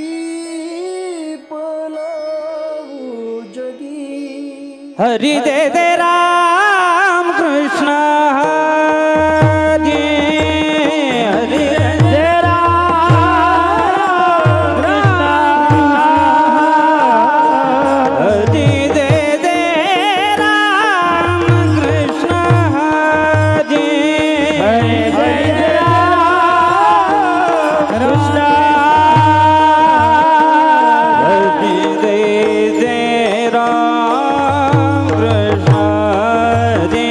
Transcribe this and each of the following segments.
ज्ञानदीप लावू जगी। हरि दे दे राम कृष्ण हरी हरि दे राम कृष्ण हरि दे दे राम कृष्ण हरी हरि दे दे राम कृष्ण हरि दे दे राम कृष्ण हरि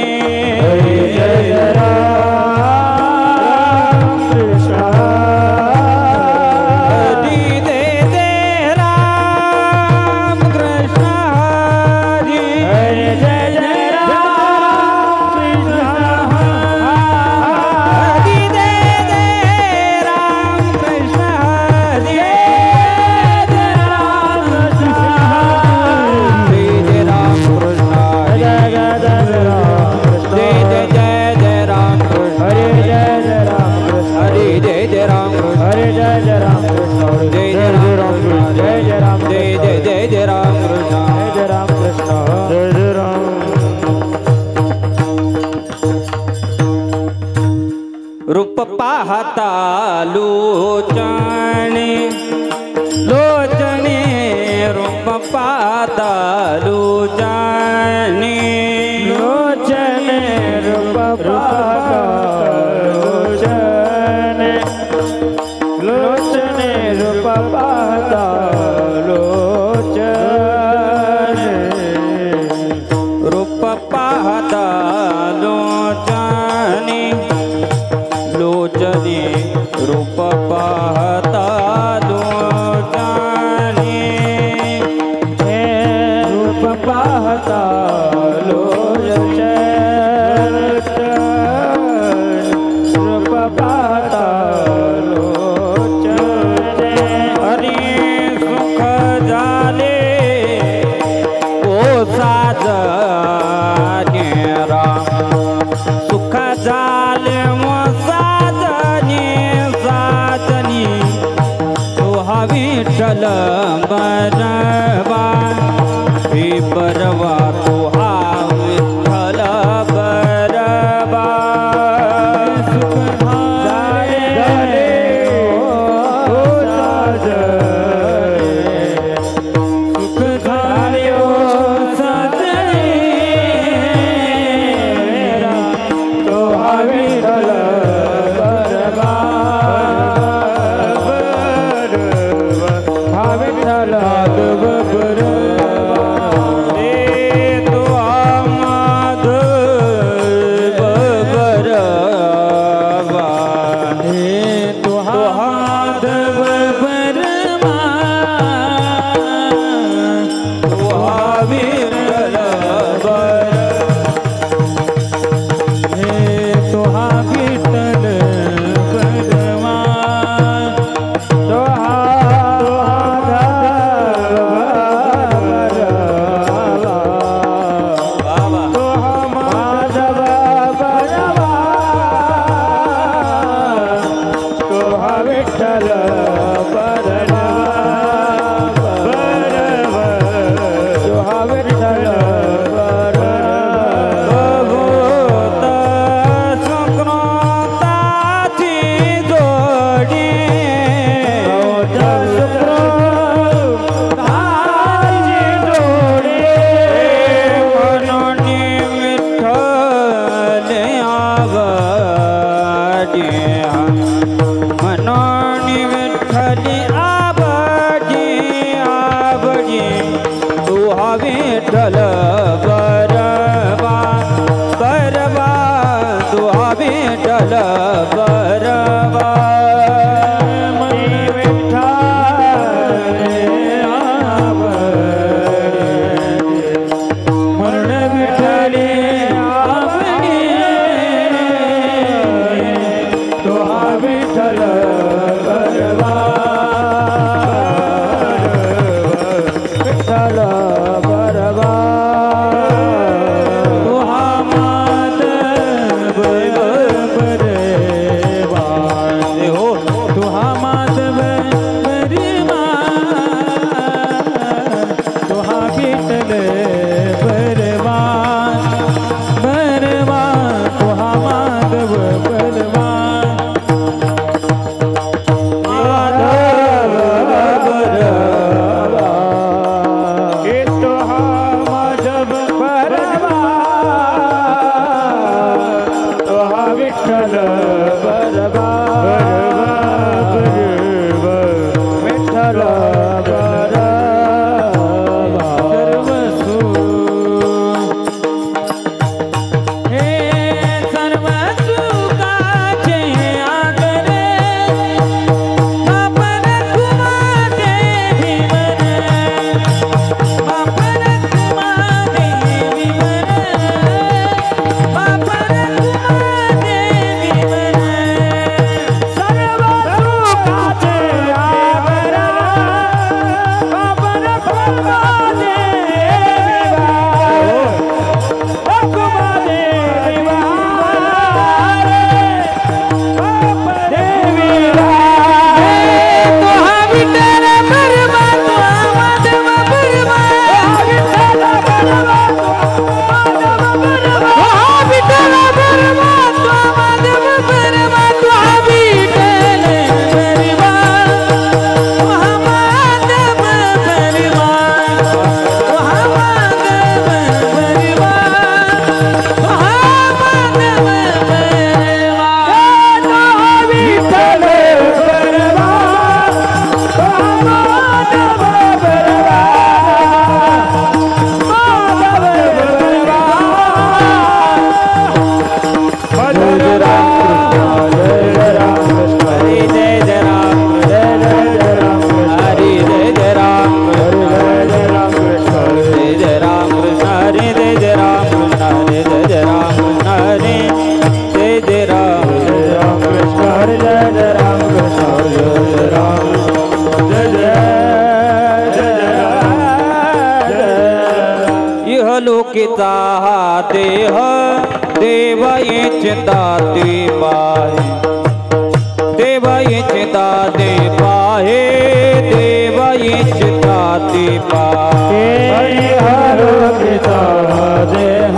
हरि दे दे राम कृष्ण हरि दे दे राम कृष्ण हरि हरि दे दे राम कृष्ण हरि दे दे राम कृष्ण हरि दे राम कृष्ण हरि दे राम कृष्ण जय जय राम कृष्ण हरे जय जय राम कृष्ण हरे जय जय राम कृष्ण हरे जय जय राम कृष्ण जय जय राम कृष्ण जय जय राम जय जय जय जय राम कृष्ण जय जय राम कृष्ण जय जय राम। रूप पाहता लोचने लोचने रूप पाहता लोचने लोचने रूप पाहता लोचने लोचने रूप पाहता लोचने रूप पाहता लोचने लोचने रूप पाहता लोचने रूप पाहता लोचने रूप पाहता लोचने हरि सुख झाले ओ साजने राम सुख झाले साजनी साजनी तो हा विठ्ठल बरवा हे बरवा तो हा विठ्ठल बरवा सुख झाले ओ साजनी सुख झाले ओ साजनी तो हा विठ्ठल बरवा हा विठ्ठल बरवा रे तो हा माधव बरवा हे तो हा माधव बरवा तो हा विठ्ठल हे तो हा विठ्ठल बरवा तो हा तो हा माधव बरवा तो हा विठ्ठल बरवा बरवा तो हा विठ्ठल बरवा भूत सुकृताची जोडी भूत सुकृताची जोडी म्हणून विठ्ठल आवडी म्हणून विठ्ठल इच्छिता ते पाहे देव इच्छिता ते पाहे देव इच्छिता ते पाहे हर पिता देव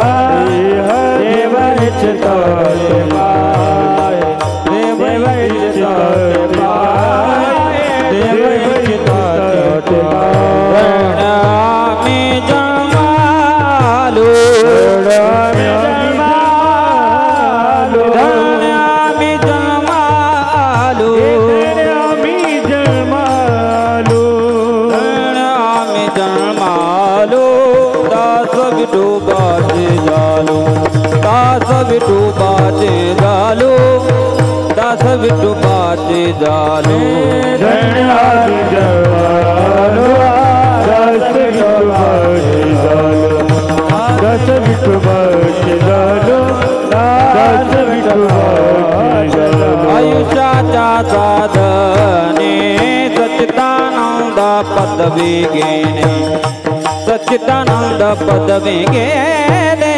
इच्छिता ते पाहे देव इच्छिता ते पाहे देव इच्छिता ते पाहे प्रणामि जमालो दास विठोबाचे जालो धन्यारी जवालो दास विठोबाचे जालो दास विठोबाचे जालो दास विठोबाचे जालो आयुष्याच्या साधने सच्चिदानंद पदवी घेणे सच्चिदानंद पदवी घेणे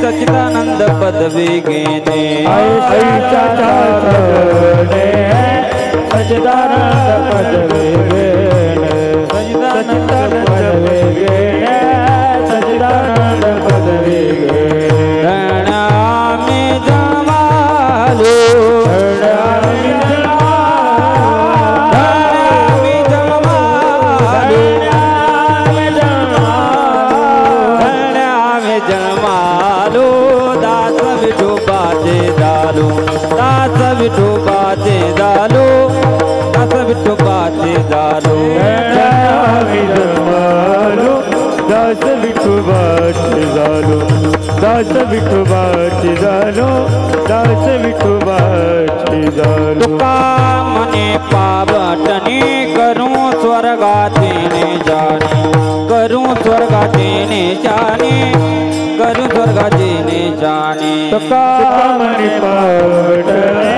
सच्चिदानंद पदवी घेणे आयुष्याच्या साधने सच्चिदानंद पदवी घेणे सच्चिदानंद पदवी घेणे सच्चिदानंद पदवी घेणे प्रणामि जमालो प्रणामि जमालो दास विठोबाचे जालो दास विठोबाचे जालो दास विठोबाचे जालो दास विठोबाचे जालो दास विठोबाचे जालो दास विठोबाचे जालो तुका मने पावटने करूं स्वर्गाचे जाणे करूं स्वर्गाचे जाणे करूं स्वर्गाचे जाणे तुका मने पावटने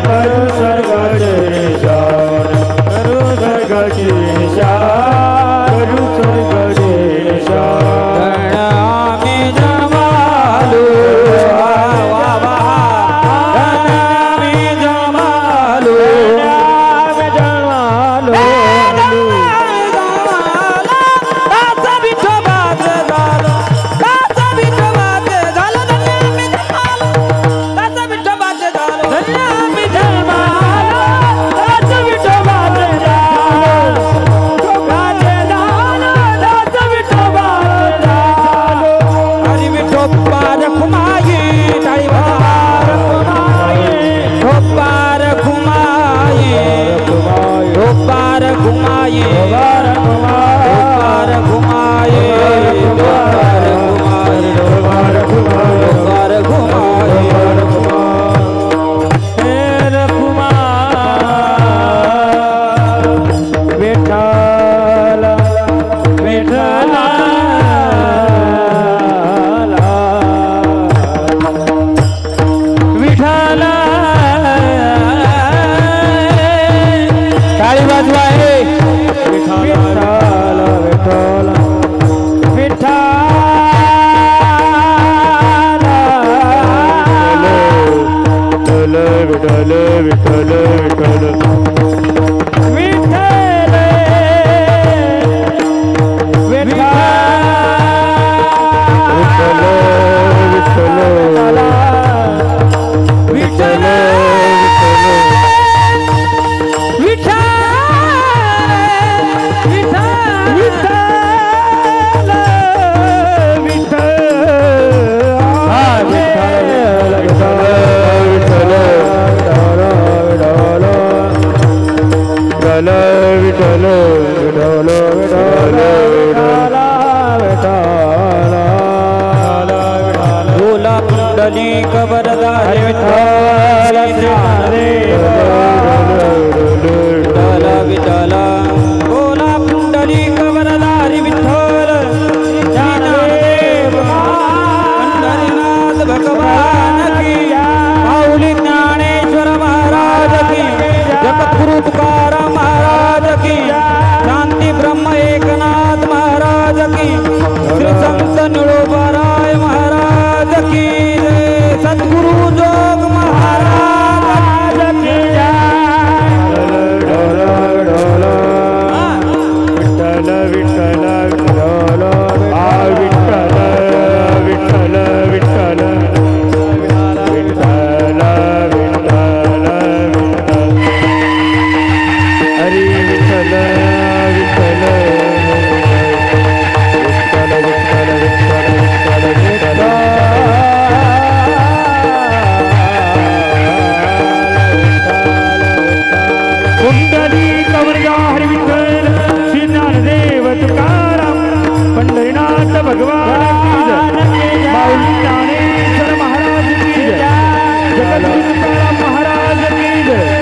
करूं स्वर्गाचे जाणे करूं स्वर्गाचे जाणे करूं स्वर्गाचे जाणे प्रणामि जमालो प्रणामि जमालो दास विठोबाचे जालो दास विठोबाचे जालो धन्यामि जमालो दास विठोबाचे जालो धन्यामि जमालो दास विठोबाचे जालो दास विठोबाचे जालो हरी विठोबा रखुमाये टाळी वाजवा ठोपार घुमाये ठोपार घुमाये ठोपार घुमाये ठोपार घुमाये ठोपार घुमाये विठ्ठल विठ्ठल विठ्ठल टाळी वाजवा हे विठ्ठल विठ्ठल विठ्ठल विठ्ठल विठ्ठल विठ्ठल विठ्ठल विठ्ठल विठ्ठल विठ्ठल भोला कुंडली कबरदारी विठ्ठल विठ्ठल विठ्ठल भोला कुंडली कबरदारी विठ्ठल पंढरीनाथ भगवान की माऊली ज्ञानेश्वर महाराज की जगद्गुरु तुकाराम महाराज की शांती ब्रह्म एकनाथ महाराज की श्री संत निळोबाराय महाराज की जय सद्गुरु जोग हरी विठ्ठल विठ्ठल विठ्ठल विठ्ठल विठ्ठल विठ्ठल कुंडली कवरगा हरी विठ्ठल श्री ज्ञानदेव तुकाराम पंढरीनाथ भगवान की जय माऊली ज्ञानेश्वर महाराज की जय जगद्गुरु तुकाराम महाराज की जय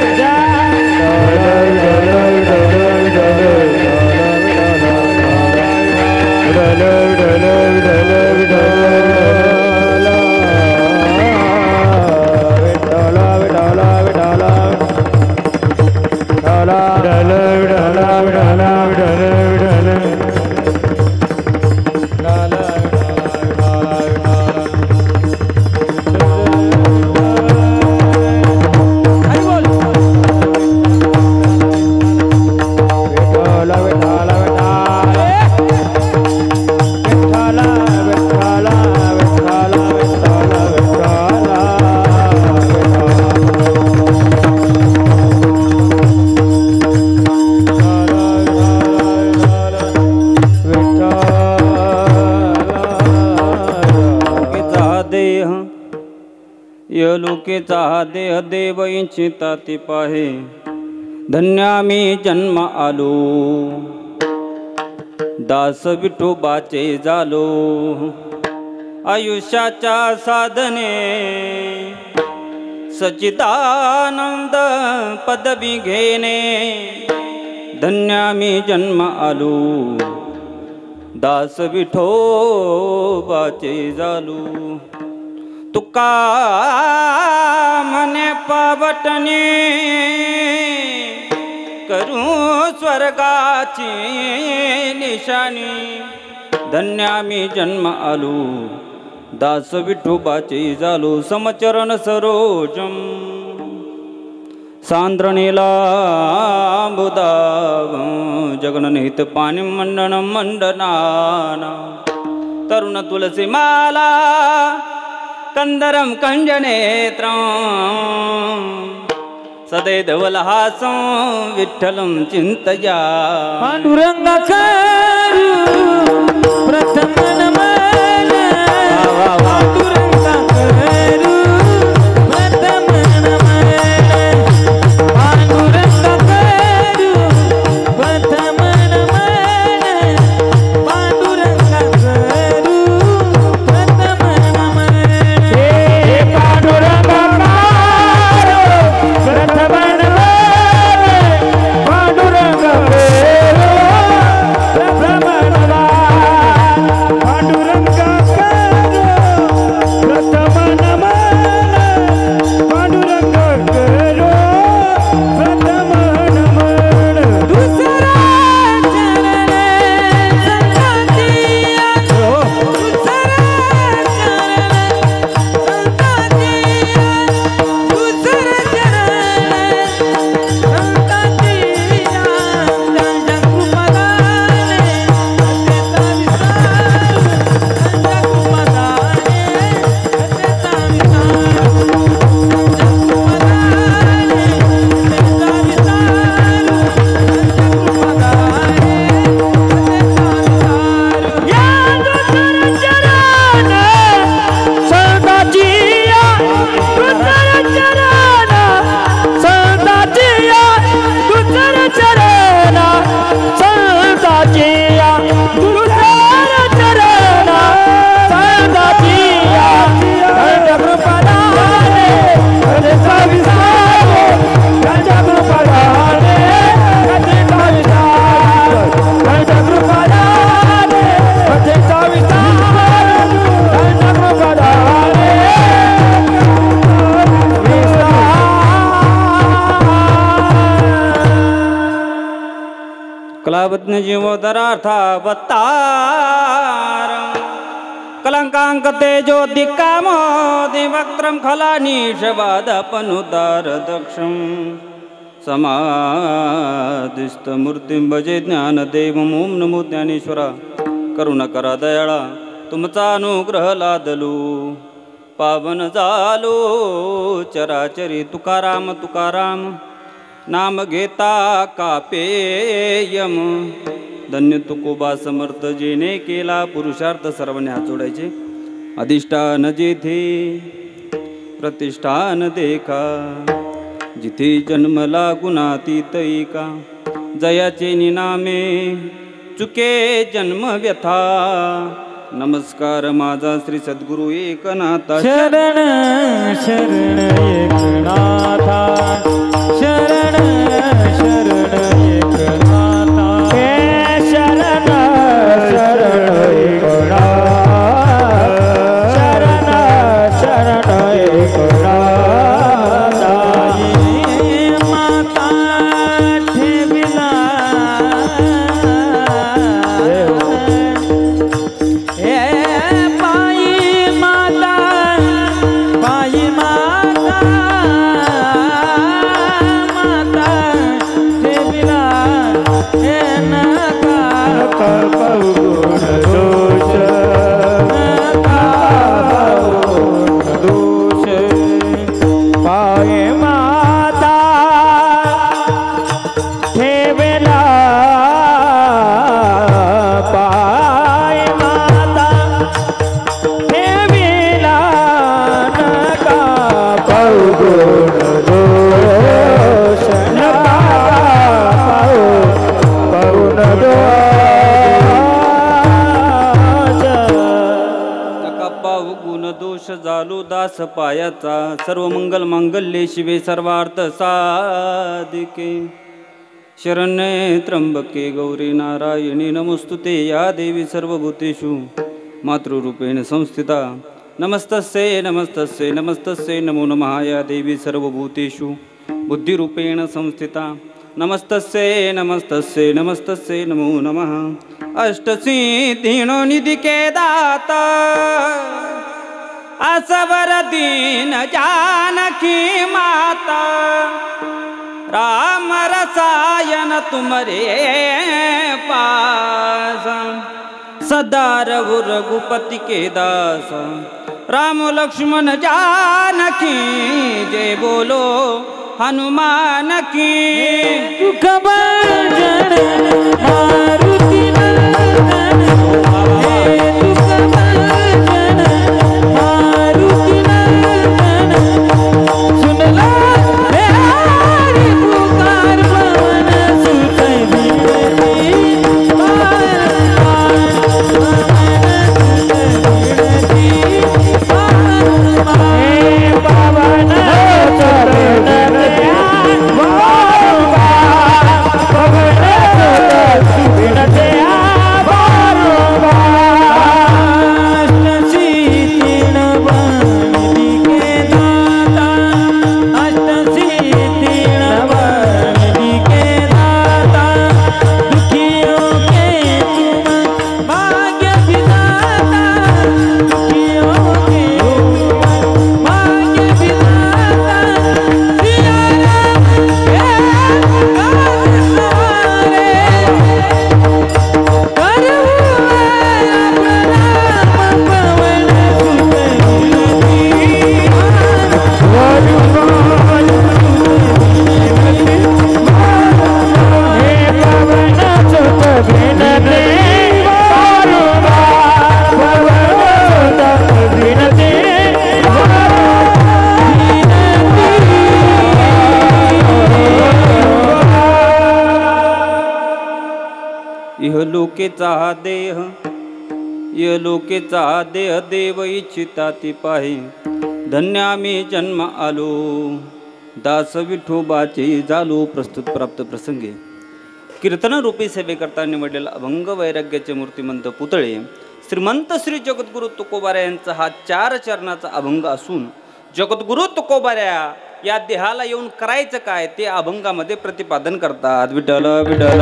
लोकेचा देह देव इच्छिता ती पाहे धन्या मी जन्म आलो दास विठोबाचे झालो आयुष्याच्या साधने सच्चिदानंद पदवी घेणे धन्या मी जन्म आलो दास विठोबाचे झालो तुका मने पावटने करू स्वर्गाची निशाणी धन्या मी जन्म आलो दास विठोबाचे झालो समचरण सरोजम सांद्रणीला बुदाव जगनहित पाणी मंडन मंडनाना तरुण तुलसी माला कंदरम कंजनेत्रं सदैधवलहासं विठ्ठलं चिन्तया पांडुरंगाकरू प्रथम नमन पांडुरंगाकरू प्रथम नमन पांडुरंगाकरू प्रथम नमन पांडुरंगाकरू प्रथम नमन हे पांडुरंगाकरू प्रथम नमन पांडुरंगाकरू कलावत्न जीवोदरार्थावतार कलंकांक तेजो दिक्कामो दिवक्त्रम खलानीशवादपनुदार दक्षम समाधिस्थ मूर्तिं भजे ज्ञानदेवं ओम नमो ज्ञानेश्वरा करुणा दयाळा तुमचा अनुग्रह लादलो पावन झालो चराचरी तुकाराम तुकाराम नाम घेता कापेयम। धन्य तुकोबा समर्थ जेने केला पुरुषार्थ। सर्वांनी हात जोडायचे। अधिष्ठान जेथे प्रतिष्ठान देखा, जिथे जन्मला गुणातीत एका। जयाचे निनामे चुके जन्म व्यथा, नमस्कार माझा श्री सद्गुरु एकनाथा। शरण शरण एकनाथा, शरण शरण एकनाथा, हे शरण शरण एकनाथा, शरण शरण एकनाथा। माता ठेविला झालो दास पायाचा। सर्व मंगल मांगल्ये शिवे सर्वार्थ साधिके। शरण्ये त्र्यंबके गौरी नारायणी नमोस्तुते। या देवी सर्वभूतेषु मातृरूपेण संस्थिता। नमस्तस्यै नमस्तस्यै नमस्तस्यै नमो नमः। या देवी सर्वभूतेषु बुद्धिरूपेण संस्थिता। नमस्तस्यै नमस्तस्यै नमस्तस्यै नमो नमः। अष्टसिद्धीनो निधि के दाता, असवर दीन जानकी माता। राम रसायन तुमरे पास, सदा रघु रघुपति के दास। राम लक्ष्मण जानकी जय बोलो हनुमान की। दुख भंजन मारुति नंदन, हे दुख भंजन मारुति नंदन। सुन ला रे हरि पुकार पवन सुत विनती। हे पवन इहलोकेचा देह इहलोकेचा देह देव इच्छिता ती पाहे। धन्य आम्ही जन्म आलो, दास विठोबाचे झालो प्रस्तुत प्राप्त प्रसंगे। कीर्तन रूपी सेवेकरता निवडलेला अभंग वैराग्याचे मूर्तिमंत पुतळे श्रीमंत श्री जगद्गुरु तुकोबाऱ्या यांचा हा 4 चरणाचा अभंग असून, जगद्गुरु तुकोबाऱ्या या देहाला येऊन करायचं काय ते अभंगामध्ये प्रतिपादन करतात। विठ्ठल विठ्ठल।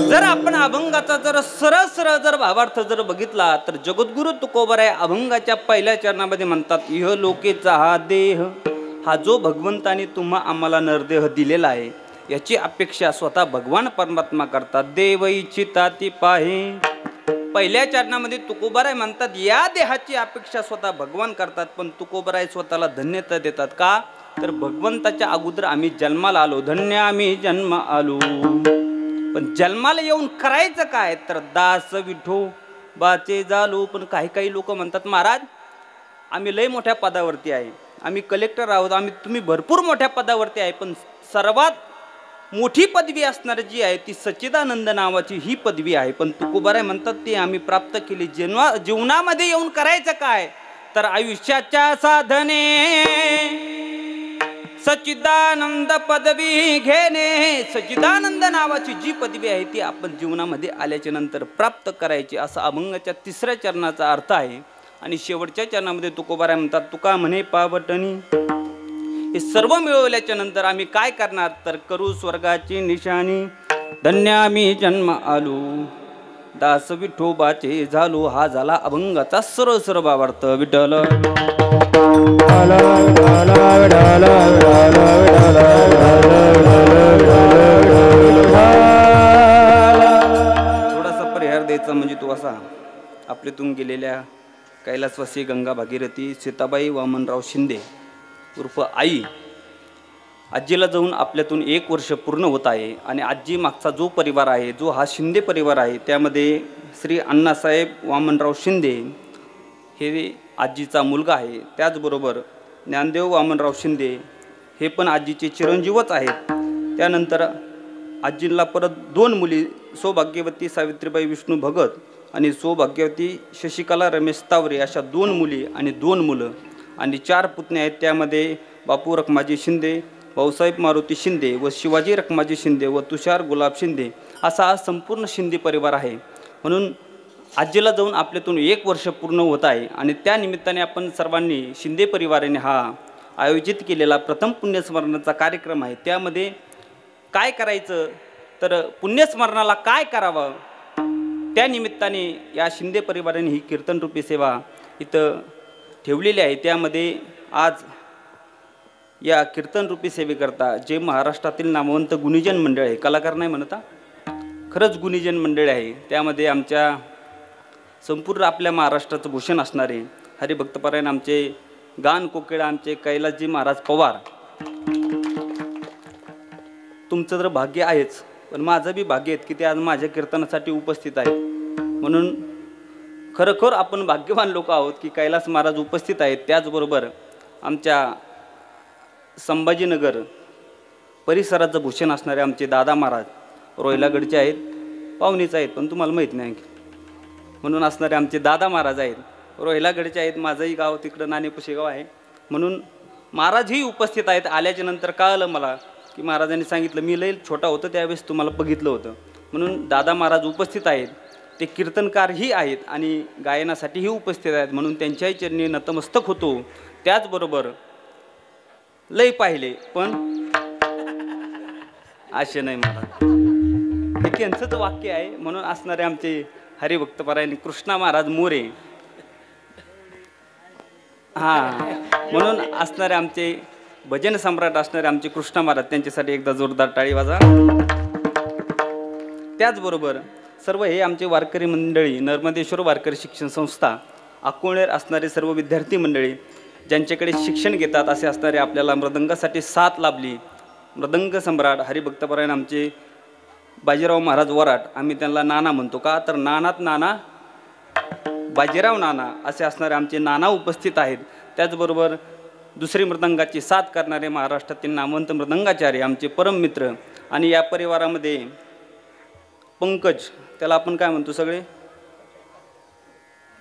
जर आपण अभंगाचा जर सरळ सरळ जर भावार्थ जर बघितला तर जगद्गुरु तुकोबाऱ्या अभंगाच्या पहिल्या चरणामध्ये म्हणतात, इह लोकेचा हा देह, हा जो भगवंताने तुम्हा आम्हाला नरदेह दिलेला आहे याची अपेक्षा स्वतः भगवान परमात्मा करतात। देव इच्छिता ती पाहे, पहिल्या चरणामध्ये तुकोबाराय म्हणतात, या देहाची अपेक्षा स्वतः भगवान करतात, पण तुकोबाराय स्वतःला धन्यता देतात. का तर भगवंताच्या अगोदर आम्ही जन्माला आलो, धन्य आम्ही जन्म आलो. पण जन्माला येऊन करायचं काय तर दास विठोबाचे झालो. पण काही काही लोक म्हणतात, महाराज आम्ही लय मोठ्या पदावरती आहे, आम्ही कलेक्टर आहोत, तुम्ही भरपूर मोठ्या पदावरती आहे, पण सर्वात मोठी पदवी असणारी जी आहे ती सच्चिदानंद नावाची ही पदवी आहे. पण तुकोबाराय म्हणतात ती आम्ही प्राप्त केली. जीवनामध्ये येऊन करायचं काय तर आयुष्याच्या साधने सच्चिदानंद पदवी घेणे. सच्चिदानंद नावाची जी पदवी आहे ती आपण जीवनामध्ये आल्याच्या नंतर प्राप्त करायची, असा अभंगाच्या 3ऱ्या चरणाचा अर्थ आहे. आणि शेवटच्या चरणामध्ये तुकोबाराय म्हणतात, तुका म्हणे पावटणी, हे सर्व मिळवल्याच्या नंतर आम्ही काय करणार तर करू स्वर्गाची निशाणी. धन्य आम्ही जन्म आलो, दास विठोबाचे झालो. हा झाला अभंगाचा सरळ भावार्थ. विठ्ठल थोडासा परिहार द्यायचा म्हणजे तो असा, आपल्यातून गेलेल्या कैलासवासी गंगा भागीरथी सीताबाई वामनराव शिंदे उर्फ आई, आजीला जाऊन आपल्यातून 1 वर्ष पूर्ण होत आहे. आणि आजी मागचा जो परिवार आहे, जो हा शिंदे परिवार आहे, त्यामध्ये श्री अण्णासाहेब वामनराव शिंदे हे आजीचा मुलगा आहे. त्याचबरोबर ज्ञानदेव वामनराव शिंदे हे पण आजीचे चिरंजीवच आहेत. त्यानंतर आजीला परत 2 मुली, सौभाग्यवती सावित्रीबाई विष्णू भगत आणि सौभाग्यवती शशिकला रमेश तावरे, अशा 2 मुली आणि 2 मुलं आणि 4 पुतणे आहेत. त्यामध्ये बापू रखमाजी शिंदे, भाऊसाहेब मारुती शिंदे व शिवाजी रखमाजी शिंदे व तुषार गुलाब शिंदे, असा हा संपूर्ण शिंदे परिवार आहे. म्हणून आजीला जाऊन आपल्यातून 1 वर्ष पूर्ण होत आहे. आणि त्या निमित्ताने आपण सर्वांनी शिंदे परिवाराने हा आयोजित केलेला प्रथम पुण्यस्मरणाचा कार्यक्रम आहे. त्यामध्ये काय करायचं तर पुण्यस्मरणाला काय करावं, त्या निमित्ताने या शिंदे परिवाराने ही कीर्तनरूपी सेवा इथं ठेवलेली आहे. त्यामध्ये आज या कीर्तनरूपी सेवेकरता जे महाराष्ट्रातील नामवंत गुणीजन मंडळ आहे, कलाकार नाही म्हणता, खरंच गुणीजन मंडळ आहे, त्यामध्ये आमच्या संपूर्ण आपल्या महाराष्ट्राचं भूषण असणारे हरिभक्तपरायण आमचे गान कोकिळा आमचे कैलासजी महाराज पवार. तुमचं तर भाग्य आहेच, पण माझं बी भाग्य आहे की ते आज माझ्या कीर्तनासाठी उपस्थित आहेत. म्हणून खरोखर आपण भाग्यवान लोक आहोत की कैलास महाराज उपस्थित आहेत. त्याचबरोबर आमच्या संभाजीनगर परिसराचं भूषण असणारे आमचे दादा महाराज रोहिलागडचे आहेत, पाहुणेच आहेत पण तुम्हाला माहीत नाही म्हणून असणारे आमचे दादा महाराज आहेत, रोहिलागडचे आहेत. माझंही गाव तिकडं नाणेपुशेगाव आहे. म्हणून महाराजही उपस्थित आहेत. आल्याच्या नंतर कळलं मला की महाराजांनी सांगितलं, मी लई छोटा होतो त्यावेळेस तुम्हाला बघितलं होतं. म्हणून दादा महाराज उपस्थित आहेत. ते कीर्तनकारही आहेत आणि गायनासाठीही उपस्थित आहेत. म्हणून त्यांच्याही चरणी नतमस्तक होतो. त्याचबरोबर लई पाहिले पण असे नाही महाराज, हे त्यांचंच वाक्य आहे. म्हणून असणारे आमचे हरिभक्तपरायण कृष्णा महाराज मोरे, म्हणून असणारे आमचे भजन सम्राट असणारे आमचे कृष्णा महाराज, त्यांच्यासाठी एकदा जोरदार टाळी वाजा. त्याचबरोबर सर्व हे आमचे वारकरी मंडळी, नर्मदेश्वर वारकरी शिक्षण संस्था अकोळेर असणारे सर्व विद्यार्थी मंडळी ज्यांच्याकडे शिक्षण घेतात असे असणारे आपल्याला मृदंगासाठी साथ लाभली. मृदंग सम्राट हरिभक्तपरायण आमचे बाजीराव महाराज वराट, आम्ही त्यांना नाना म्हणतो का तर नानात नाना बाजीराव नाना असे असणारे आमचे नाना उपस्थित आहेत. त्याचबरोबर दुसरी मृदंगाची साथ करणारे महाराष्ट्रातील नामवंत मृदंगाचार्य आमचे परम मित्र. आणि या परिवारामध्ये पंकज, त्याला आपण काय म्हणतो सगळे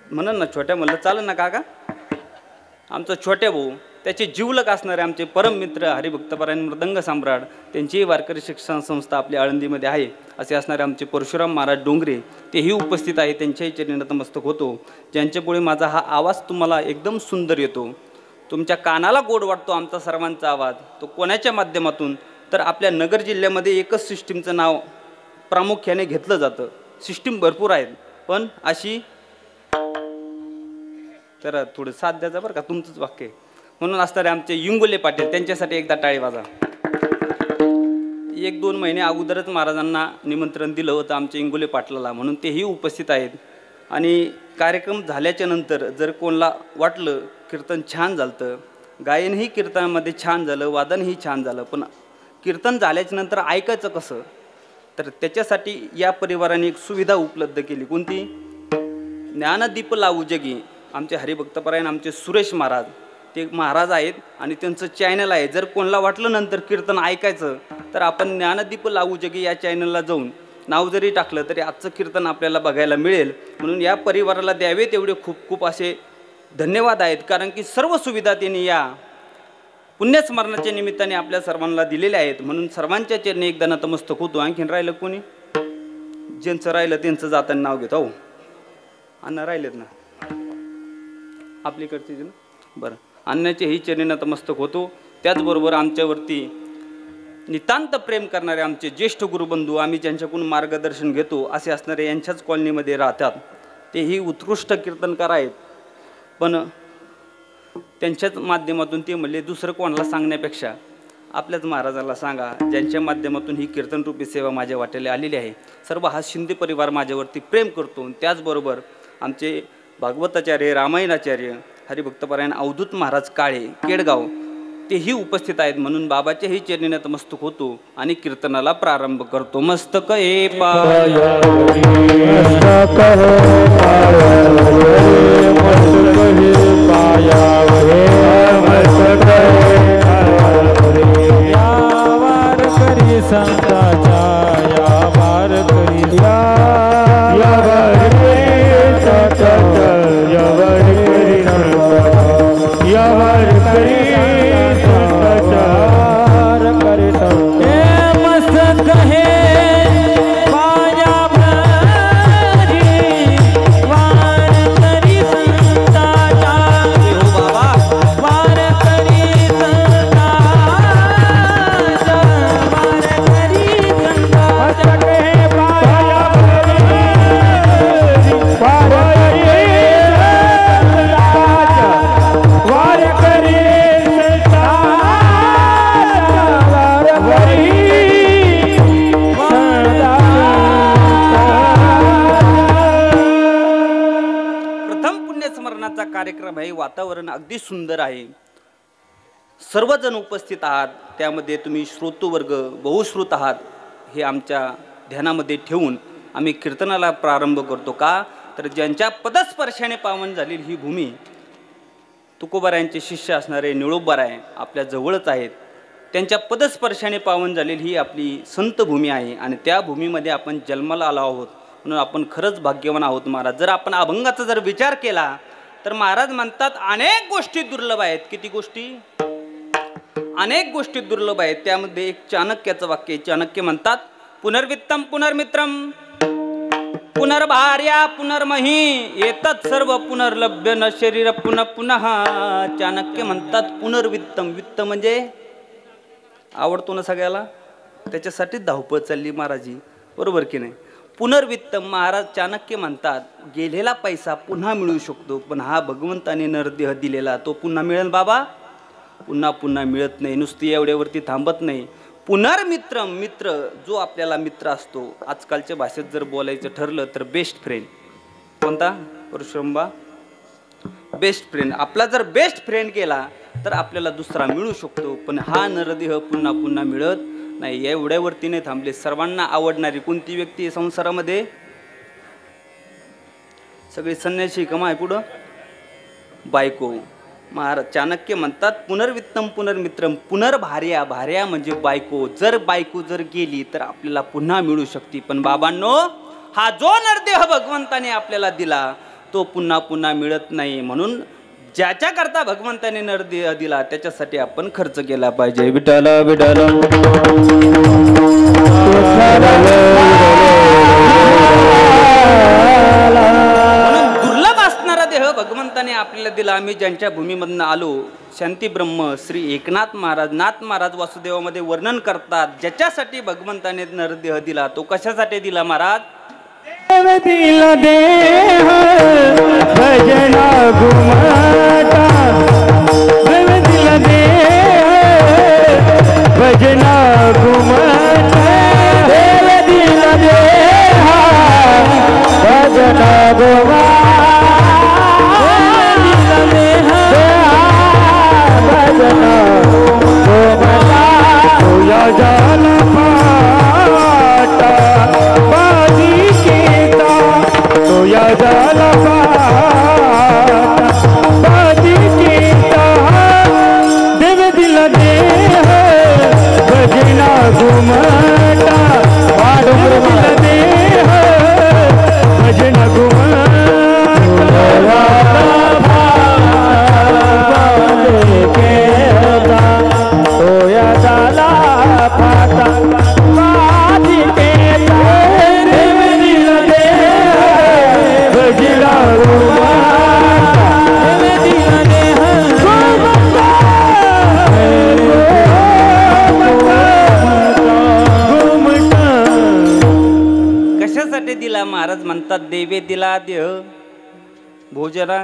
म्हणून ना, छोट्या म्हणलं चालेल ना काका, आमचा छोट्या भाऊ, त्याचे जीवलक असणारे आमचे परम मित्र हरिभक्तपरायण मृदंग सम्राट, त्यांचीही वारकरी शिक्षण संस्था आपल्या आळंदीमध्ये आहे. असे असणारे आमचे परशुराम महाराज डोंगरे, तेही उपस्थित आहे. त्यांच्याही चरणी नतमस्तक होतो. ज्यांच्यामुळे माझा हा आवाज तुम्हाला एकदम सुंदर येतो, तुमच्या कानाला गोड वाटतो आमचा सर्वांचा आवाज. तो कोणाच्या माध्यमातून तर आपल्या नगर जिल्ह्यामध्ये एकच सिस्टीमचं नाव प्रामुख्याने घेतलं जातं. सिस्टीम भरपूर आहेत पण अशी तर थोडं साथ द्यायचं बरं का, तुमचंच वाक्य आहे. म्हणून असणारे आमचे युंगुले पाटील, त्यांच्यासाठी एकदा टाळी वाजा. 1-2 महिने अगोदरच महाराजांना निमंत्रण दिलं होतं आमच्या इंगुले पाटलाला, म्हणून तेही उपस्थित आहेत. आणि कार्यक्रम झाल्याच्या नंतर जर कोणाला वाटलं कीर्तन छान झालं, गायनही कीर्तनामध्ये छान झालं, वादनही छान झालं, पण कीर्तन झाल्याच्या नंतर ऐकायचं कसं, तर त्याच्यासाठी या परिवाराने एक सुविधा उपलब्ध केली. कोणती? ज्ञानदीप लावू जगी. आमचे हरिभक्तपरायण आमचे सुरेश महाराज ते महाराज आहेत आणि त्यांचं चॅनल आहे. जर कोणाला वाटलं नंतर कीर्तन ऐकायचं तर आपण ज्ञानदीप लावू जगी या चॅनलला जाऊन नाव जरी टाकलं तरी आजचं कीर्तन आपल्याला बघायला मिळेल. म्हणून या परिवाराला द्यावे तेवढे खूप खूप असे धन्यवाद आहेत, कारण की सर्व सुविधा त्यांनी या पुण्यस्मरणाच्या निमित्ताने आपल्या सर्वांना दिलेल्या आहेत. म्हणून सर्वांच्या चरणी एकदा नतमस्तक होतो. आणखीन राहिलं कोणी? ज्यांचं राहिलं त्यांचं जाताना नाव घेतो. हो अन्न राहिलेत ना आपलीकडचे ना, बरं. अन्नाचे ही चरणी नतमस्तक होतो. त्याचबरोबर आमच्यावरती नितांत प्रेम करणारे आमचे ज्येष्ठ गुरुबंधू, आम्ही ज्यांच्याकडून मार्गदर्शन घेतो असे असणारे यांच्याच कॉलनीमध्ये राहतात. तेही उत्कृष्ट कीर्तनकार आहेत, पण त्यांच्याच माध्यमातून ते म्हणले दुसरं कोणाला सांगण्यापेक्षा आपल्याच महाराजाला सांगा, ज्यांच्या माध्यमातून ही कीर्तनरूपी सेवा माझ्या वाट्याला आलेली आहे. सर्व हा शिंदे परिवार माझ्यावरती प्रेम करतो. त्याचबरोबर आमचे भागवताचार्य, रामायणाचार्य, हरिभक्तपरायण अवधूत महाराज काळे केडगाव तेही उपस्थित आहेत. म्हणून बाबाच्याही चरणी नतमस्तक होतो आणि कीर्तनाला प्रारंभ करतो. मस्तक हे पाय संताचा या वारकरी मस्तक हे पाया भरी वारकरी संताचा वारकरी संताचा वारकरी संताचा पाया भरी वारकरी कार्यक्रम आहे. वातावरण अगदी सुंदर आहे. सर्वजण उपस्थित आहात. त्यामध्ये तुम्ही श्रोतृवर्ग बहुश्रुत आहात. हे आमच्या ध्यानामध्ये ठेवून आम्ही कीर्तनाला प्रारंभ करतो. का तर ज्यांच्या पदस्पर्शाने पावन झालेली ही भूमी तुकोबारायांचे शिष्य असणारे निळोबाराय आपल्या जवळच आहेत. त्यांच्या पदस्पर्शाने पावन झालेली ही आपली संत भूमी आहे आणि त्या भूमीमध्ये आपण जन्माला आलो आहोत. म्हणून आपण खरंच भाग्यवान आहोत महाराज. जर आपण अभंगाचा जर विचार केला तर महाराज म्हणतात अनेक गोष्टी दुर्लभ आहेत. किती गोष्टी? अनेक गोष्टी दुर्लभ आहेत. त्यामध्ये एक चाणक्याचं वाक्य. चाणक्य म्हणतात पुनर्वित्तम पुनर्मित्रम पुनर्भार्या पुनर्मही एतत् सर्व पुनर्लभ्य न शरीर पुनः पुनः. चाणक्य म्हणतात पुनर्वित्तम. वित्त म्हणजे आवडतो ना सगळ्याला, त्याच्यासाठी धावपळ चालली महाराजी, बरोबर की नाही? पुनर्वित्तम. महाराज चाणक्य म्हणतात गेलेला पैसा पुन्हा मिळू शकतो, पण हा भगवंताने नरदेह दिलेला तो पुन्हा मिळेल बाबा, पुन्हा पुन्हा मिळत नाही. नुसती एवढ्यावरती थांबत नाही. पुनर्मित्रम. मित्र जो आपल्याला मित्र असतो, आजकालच्या भाषेत जर बोलायचं ठरलं तर बेस्ट फ्रेंड. कोणता परशुरामबा? Best friend. आपला जर बेस्ट फ्रेंड गेला तर आपल्याला दुसरा मिळू शकतो, पण हा नरदेह पुन्हा पुन्हा मिळत नाही. एवढ्यावरती नाही थांबले. सर्वांना आवडणारी कोणती व्यक्ती संसारामध्ये? सगळे संन्यासी कमाय पुढं बायको. महाराज चाणक्य म्हणतात पुनर्वित्तम पुनर्मित्रम. पुनर्भार्या. भार्या म्हणजे बायको. जर बायको जर गेली तर आपल्याला पुन्हा मिळू शकते, पण बाबांनो हा जो नरदेह भगवंताने आपल्याला दिला तो पुन्हा पुन्हा मिळत नाही. म्हणून ज्याच्याकरता भगवंताने नरदेह दिला त्याच्यासाठी आपण खर्च केला पाहिजे. विठ्ठल विठ्ठल. दुर्लभ असणारा देह भगवंताने आपल्याला दिला. आम्ही ज्यांच्या भूमीमधून आलो, शांती ब्रह्म श्री एकनाथ महाराज, नाथ महाराज वासुदेवामध्ये वर्णन करतात ज्याच्यासाठी भगवंताने नरदेह दिला तो कशासाठी दिला महाराज? दिला देह भजना घुमटा, दिला देह भजना घुमटा, दिला देह भजना घुमटा. महाराज म्हणतात देवे दिला देह भोजना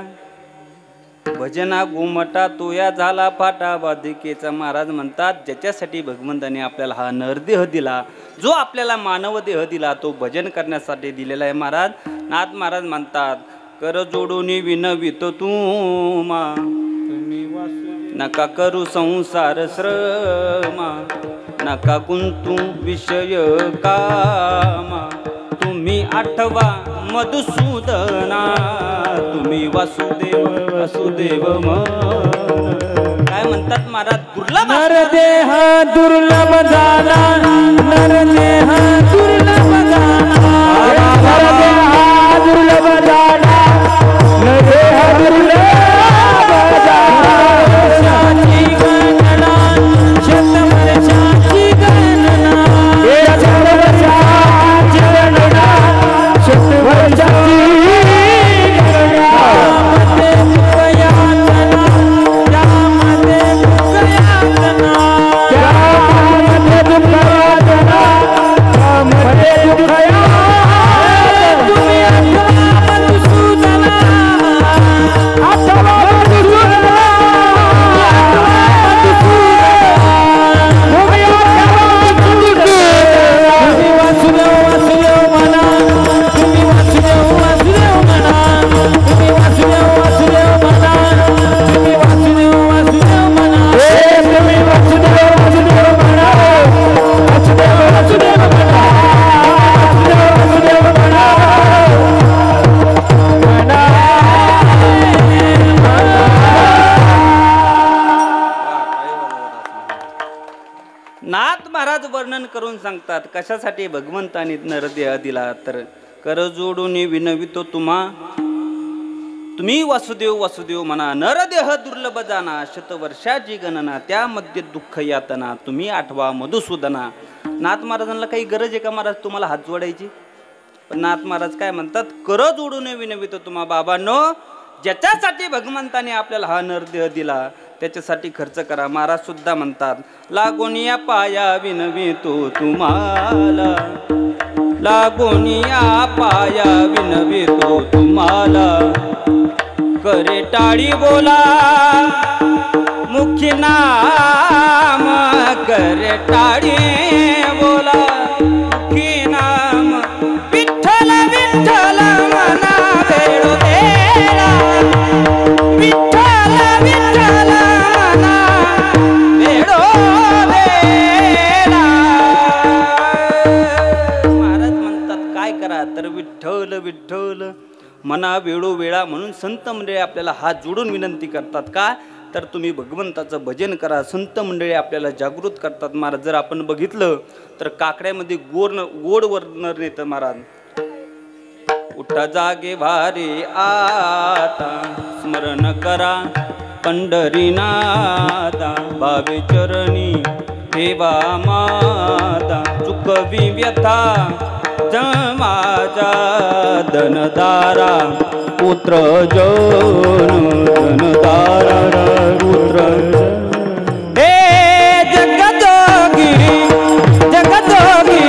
भजना गोमटा तोया झाला फाटा बाधिकेचा. महाराज म्हणतात ज्याच्यासाठी भगवंताने आपल्याला हा नरदेह दिला, जो आपल्याला मानव देह दिला, तो भजन करण्यासाठी दिलेला आहे. महाराज नाथ महाराज म्हणतात कर जोडून विनवितो तुमा नका करू संसार श्रमा नका गुंतू विषय कामा. तुम्ही आठवा मधुसूदना तुम्ही वासुदेव वासुदेव काय म्हणतात महाराज दुर्लभ नरदेह दुर्लभ झाला नरदेह दुर्लभ झाला नरदेह दुर्लभ झाला नरदेह दुर्लभ झाला. वर्षाची गणना शतवर्षाची गणना शतवर्षाची गणना शतवर्षाची नाथ महाराज वर्णन करून सांगतात कशासाठी भगवंताने नरदेह दिला. तर कर जोडून विनवितो तुम्ही वासुदेव वासुदेव म्हणा. नरदेह दुर्लभ जाना शतवर्षाची गणना त्यामध्ये दुःख यातना तुम्ही आठवा मधुसूदना. नाथ महाराजांना काही गरज आहे का महाराज तुम्हाला हात जोडायची? पण नाथ महाराज काय म्हणतात कर जोडून विनवितो तुम्हा. बाबांनो ज्याच्यासाठी भगवंताने आपल्याला हा नरदेह दिला त्याच्यासाठी खर्च करा. महाराज सुद्धा म्हणतात लागून या पाया विनवितो तुम्हाला लागून या पाया विनवितो तुम्हाला. करे टाळी बोला मुखी नाम करे टाळी बोला मुखी नाम विठ्ठल विठ्ठल मना वेळो वेळा विठ्ठल विठ्ठल मना वेळो वेळा. महाराज म्हणतात काय करा तर विठ्ठल विठ्ठल मना वेळोवेळा म्हणून संत मंडळी आपल्याला हात जोडून विनंती करतात. का तर तुम्ही भगवंताचं भजन करा. संत मंडळी आपल्याला जागृत करतात. महाराज जर आपण बघितलं तर काकड्यामध्ये गोड वर्णन येतं. महाराज उठा जागे भारे आता स्मरण करा पंढरीनाथा भावे चरणी ठेवा माता चुकवी व्यथा माझा धनदारा पुत्र जोन धनदारा पुत्र हे जगदोगी जगदोगी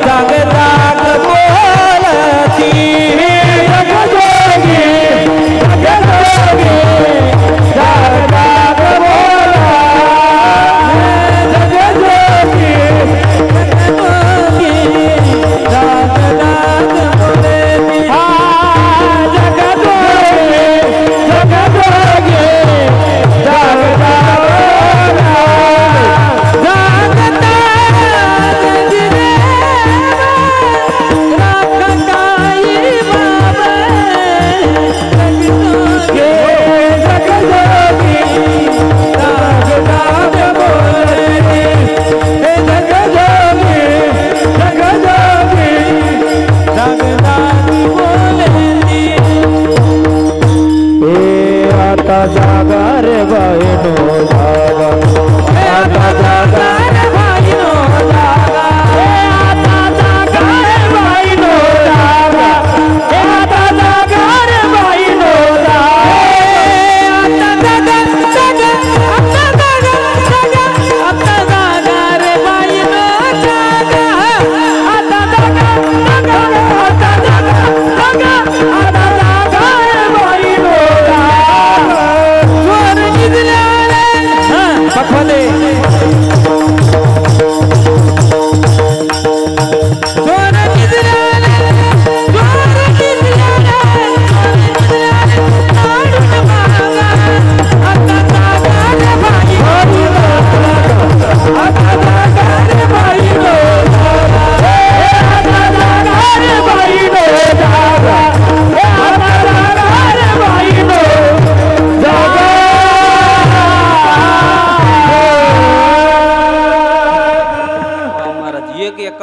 जाग जाग बोलती जगदोगी जगदोगी जाग जाग बोला जगदोगी जगदोगी जगदोगी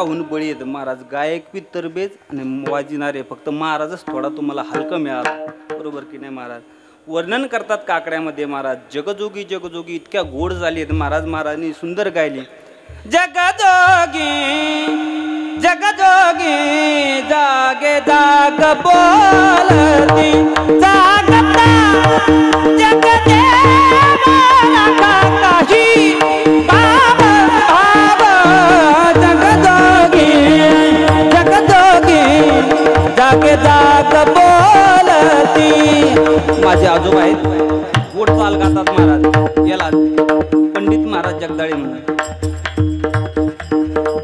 गाहून बळी येत महाराज. गायक बी तरबेज आणि वाजणारे फक्त महाराजच थोडा तुम्हाला हलकं मिळाला. बरोबर की नाही महाराज? वर्णन करतात काकड्यामध्ये महाराज, जगजोगी जगजोगी इतक्या गोड झाली आहेत महाराज. महाराजांनी सुंदर गायली. जगजोगी जगजोगी जागे जाग बोलती जागता जगदेवा काकाशी बाब बाब. जगजोगी जगजोगी जागे जाग बोलती. माझे आजोबा आहेत, गोड चाल गातात महाराज. याला पंडित महाराज जगदाळे म्हणून.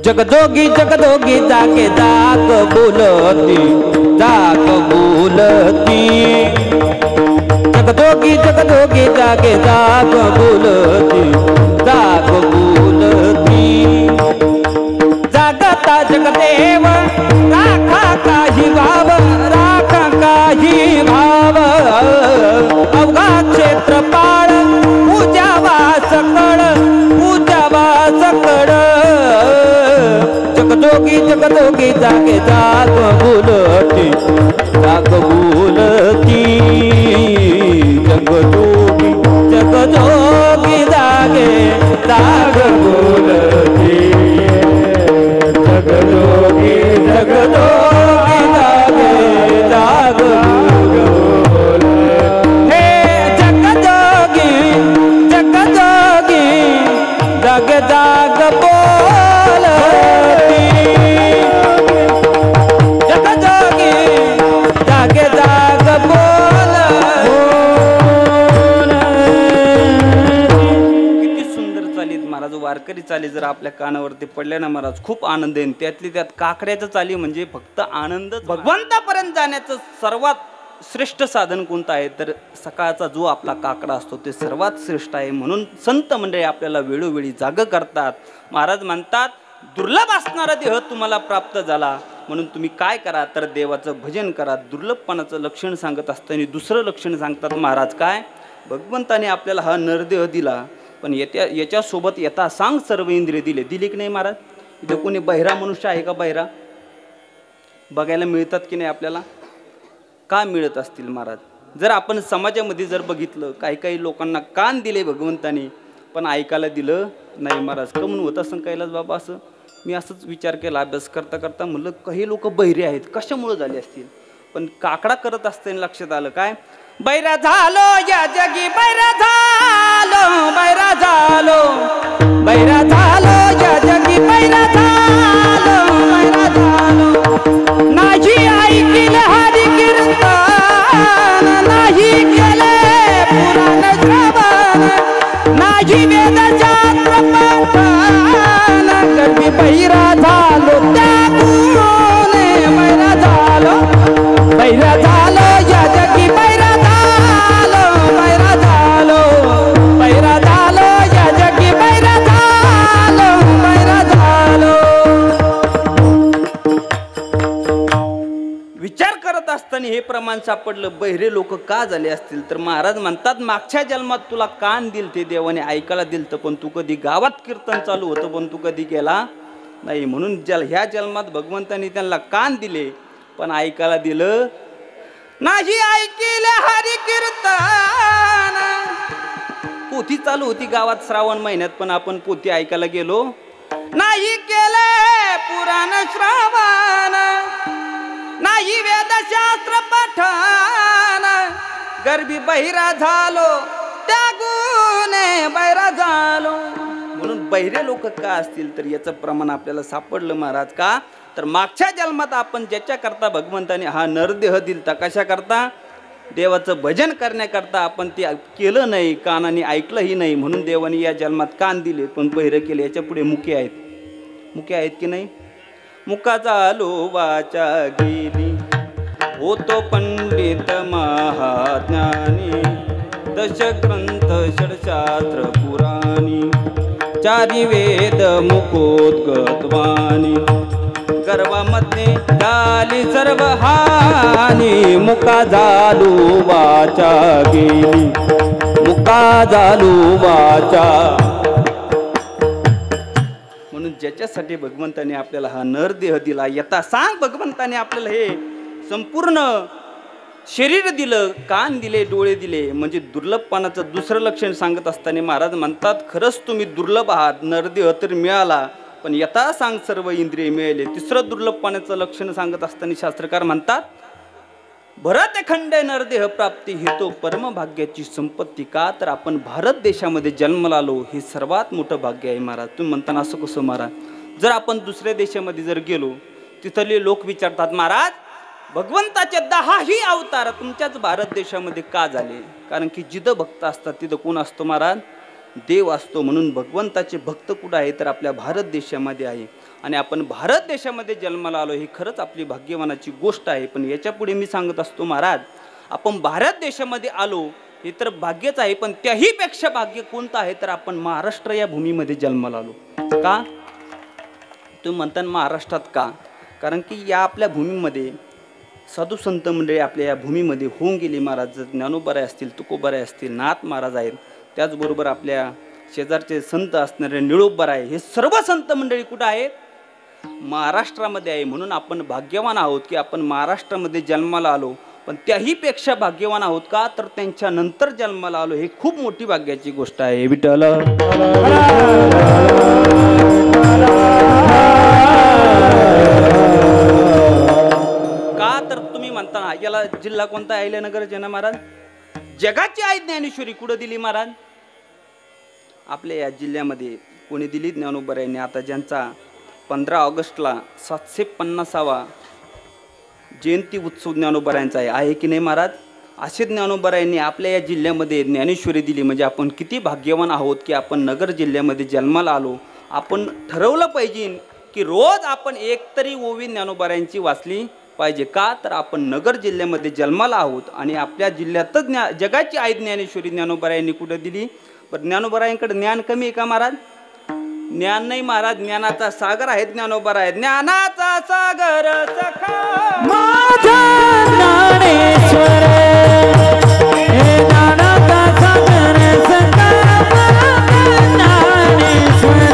जगदोगी जगदोगी जागे जाग बोलती जाग बोलती. जगदोगी जगदोगी जागे जाग बोलती जाग बोलती. जागता जगदेव राखा काही भाव राखा काही भाव. अवघा क्षेत्रपाळ पूजावा सकळ पूजावा सकळ. जगदोगी जगदोगी जागे जाग बोलती जाग बोलती. जगदोगी जगदोगी जागे जाग बोलती. जगदोगी जगदोगी जागे जाग बोलती. हे जगदोगी जगदोगी जागे जाग बोलती. जगदोगी जागे जाग बोलती. किती सुंदर चालीत महाराज. वारकरी चाली जर आपल्या कानावरती पडल्या ना महाराज, खूप आनंद येईल. त्यातली त्यात काकड्याचं चाली म्हणजे फक्त आनंद. भगवंतापर्यंत जाण्याचं सर्वात श्रेष्ठ साधन कोणतं आहे तर सकाळचा जो आपला काकडा असतो ते सर्वात श्रेष्ठ आहे. म्हणून संत मंडळी आपल्याला वेळोवेळी जाग करतात. महाराज म्हणतात दुर्लभ असणारा देह तुम्हाला प्राप्त झाला म्हणून तुम्ही काय करा तर देवाचं भजन करा. दुर्लभपणाचं लक्षण सांगत असताना दुसरं लक्षण सांगतात महाराज. काय? भगवंताने आपल्याला हा नरदेह दिला, पण याच्यासोबत येता सांग सर्व इंद्रिय दिले. दिले की नाही महाराज? इथं कोणी बहिरा मनुष्य आहे का? बहिरा बघायला मिळतात की नाही आपल्याला? का मिळत असतील महाराज? जर आपण समाजामध्ये जर बघितलं, काही काही लोकांना कान दिले भगवंताने पण ऐकायला दिलं नाही महाराज. कमून होत असं कैलास बाबा? असं मी असंच विचार केला अभ्यास करता करता. म्हणलं काही लोक बहिरे आहेत, कशामुळे झाले असतील? पण काकडा करत असताना लक्षात आलं काय? बैरा झालो या जगी बैरा झालो बैरा झालो बैरा झालो या जगी बैरा झालो बैरा झालो. नाही ऐकिले हरी कीर्तन नाही केले पुराण श्रवण नाही वेद शास्त्र पठण. गर्भी बैरा झालो त्यागूने बैरा झालो बैरा झालो या जगी बैरा झालो बैरा झालो बैरा झालो या जगी बैरा झालो बैरा झालो. विचार करत असताना हे प्रमाण सापडलं. बहिरे लोक का झाले असतील तर महाराज म्हणतात मागच्या जन्मात तुला कान दिल ते देवाने ऐकायला दिलतं, पण तू कधी गावात कीर्तन चालू होतं पण तू कधी गेला नाही. म्हणून ह्या जन्मात भगवंताने त्यांना कान दिले पण ऐकायला दिलं नाही. ऐकिले हरी कीर्तन. पोथी चालू होती गावात श्रावण महिन्यात पण आपण पोथी ऐकायला गेलो नाही. केले पुराण श्रावण नाही वेदशास्त्र पठण. गर्भी बहिरा झालो त्यागूने बैरा झालो. म्हणून बहिरे लोक का असतील तर याचं प्रमाण आपल्याला सापडलं महाराज. का तर मागच्या जन्मात आपण ज्याच्या करता भगवंताने हा नरदेह दिलता कशा करता? देवाचं भजन करण्याकरता. आपण ते केलं नाही, कानाने ऐकलंही नाही म्हणून देवाने या जन्मात कान दिले पण बहिरे केले. याच्या पुढे मुके आहेत. मुके आहेत की नाही? मुकाचा आलो वाचा गेली होतो पंडित महाज्ञानी. दशग्रंथ षडशास्त्र पुराणी चारी वेद मुखोद्गतवाणी. गर्वामध्ये झाली सर्व हानी. मुका झालो वाचा गेली मुका झालो वाचा. म्हणून ज्याच्यासाठी भगवंताने आपल्याला हा नरदेह दिला, यथा सांग भगवंताने आपल्याला हे संपूर्ण शरीर दिलं, कान दिले, डोळे दिले, म्हणजे दुर्लभपणाचं दुसरं लक्षण सांगत असताना महाराज म्हणतात, खरंच तुम्ही दुर्लभ आहात, नरदेह तर मिळाला, पण यथा सांग सर्व इंद्रिय मिळाले. तिसरं दुर्लभपणाचं लक्षण सांगत असताना शास्त्रकार म्हणतात, भरत खंड नरदेह प्राप्ती हेतो परमभाग्याची संपत्ती. का तर आपण भारत देशामध्ये जन्माला आलो, हे सर्वात मोठं भाग्य आहे महाराज. तुम्ही म्हणताना असं कसं महाराज? जर आपण दुसऱ्या देशामध्ये जर गेलो, तिथले लोक विचारतात, महाराज भगवंताचे 10ही अवतार तुमच्याच भारत देशामध्ये का झाले? कारण की जिथं भक्त असतात तिथं कोण असतो महाराज? देव असतो. म्हणून भगवंताचे भक्त कुठं आहे तर आपल्या भारत देशामध्ये आहे. आणि आपण भारत देशामध्ये जन्माला आलो, ही खरंच आपली भाग्यवानाची गोष्ट आहे. पण याच्या पुढे मी सांगत असतो महाराज, आपण भारत देशामध्ये आलो हे तर भाग्यच आहे, पण त्याही पेक्षा भाग्य कोणतं आहे तर आपण महाराष्ट्र या भूमीमध्ये जन्माला आलो. का? तुम्ही म्हणता महाराष्ट्रात का? कारण की या आपल्या भूमीमध्ये साधू संत मंडळी आपल्या या भूमीमध्ये होऊन गेली महाराज. ज्ञानोबाराय असतील, तुकोबाराय असतील, नाथ महाराज आहेत, त्याचबरोबर आपल्या शेजारचे संत असणारे निळोबाराय, हे सर्व संत मंडळी कुठं आहेत? महाराष्ट्रामध्ये आहे. म्हणून आपण भाग्यवान आहोत की आपण महाराष्ट्रामध्ये जन्माला आलो. पण त्याही पेक्षा भाग्यवान आहोत का तर त्यांच्या नंतर जन्माला आलो, हे खूप मोठी भाग्याची गोष्ट आहे. विठ्ठल का तर तुम्ही म्हणता याला जिल्हा कोणता? अहिल्यानगर जना महाराज. जगाची आई ज्ञानेश्वरी कुठं दिली महाराज? आपल्या या जिल्ह्यामध्ये कोणी दिली? ज्ञानोबारायांनी. आता ज्यांचा 15 ऑगस्टला 750वा जयंती उत्सव ज्ञानोबारायांचा आहे की नाही महाराज? असे ज्ञानोबारायांनी आपल्या या जिल्ह्यामध्ये ज्ञानेश्वरी दिली. म्हणजे आपण किती भाग्यवान आहोत की आपण नगर जिल्ह्यामध्ये जन्माला आलो. आपण ठरवलं पाहिजे की रोज आपण एकतरी ओवी ज्ञानोबारायांची वाचली पाहिजे. का तर आपण नगर जिल्ह्यामध्ये जन्माला आहोत आणि आपल्या जिल्ह्यातच जगाची आई ज्ञानेश्वरी ज्ञानोबारायांनी कुठं दिली? पण ज्ञानोबारायांकडे ज्ञान कमी आहे का महाराज? ज्ञान नाही महाराज, ज्ञानाचा सागर आहे ज्ञानोबाराय. ज्ञानाचा सागर सखा माझा ज्ञानेश्वर, हे ज्ञानाचा सागर सखा ज्ञानेश्वर,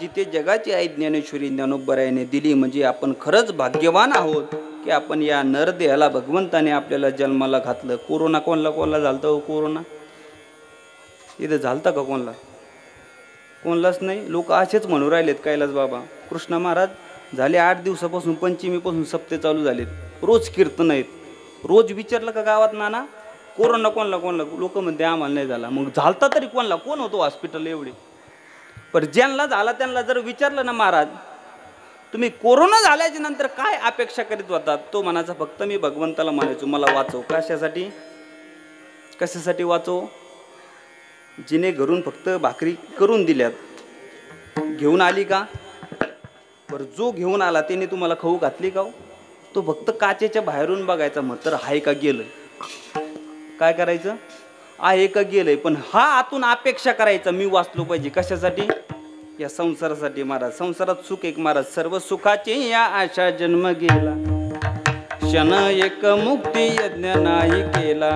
जिथे जगाची आई ज्ञानेश्वरी ज्ञानोबारायाने दिली. म्हणजे आपण खरंच भाग्यवान आहोत की आपण या नरदेहाला भगवंताने आपल्याला जन्माला घातलं. कोरोना कोणला झालता हो? कोरोना इथं झालता का कोणला? कोणलाच नाही. लोक असेच म्हणू राहिलेत कैलास बाबा कृष्ण महाराज झाले 8 दिवसापासून, पंचमीपासून सप्ते चालू झालेत, रोज कीर्तन आहेत. रोज विचारलं का गावात नाना कोरोना कोणला? लोक म्हणते आम्हाला नाही झाला. मग झालता तरी कोणला? कोण होतो हॉस्पिटल एवढे? पण ज्यांना झाला त्यांना जर विचारलं ना महाराज तुम्ही कोरोना झाल्याच्या नंतर काय अपेक्षा करीत होतात, तो म्हणायचा फक्त मी भगवंताला म्हणायचो मला वाचव. कशासाठी वाचव? जिने घरून फक्त भाकरी करून दिल्यात, घेऊन आली का? बरं जो घेऊन आला त्याने तुम्हाला खाऊ घातली का? तो फक्त काचेच्या बाहेरून बघायचा, तर हाय का गेलं? काय करायचं? आहे का गेलंय? पण हा आतून अपेक्षा करायचा मी वाचलो पाहिजे. कशासाठी? या संसारासाठी महाराज. संसारात सुख एक महाराज, सर्व सुखाची या आशा जन्म गेला, क्षण एक मुक्ती यज्ञ नाही केला,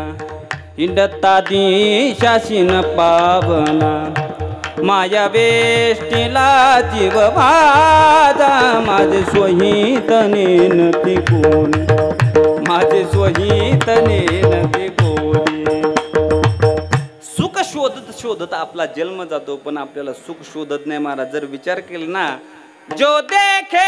हिंडता दिशासीन पावना, माया वेष्टीला जीव माझा, माझे स्वहित नेनती कोणी, माझे स्वहित नेनती कोणी. सुख शोधत आपला जन्म जातो, पण आपल्याला सुख शोधत नाही महाराज. जर विचार केला ना, जो देखे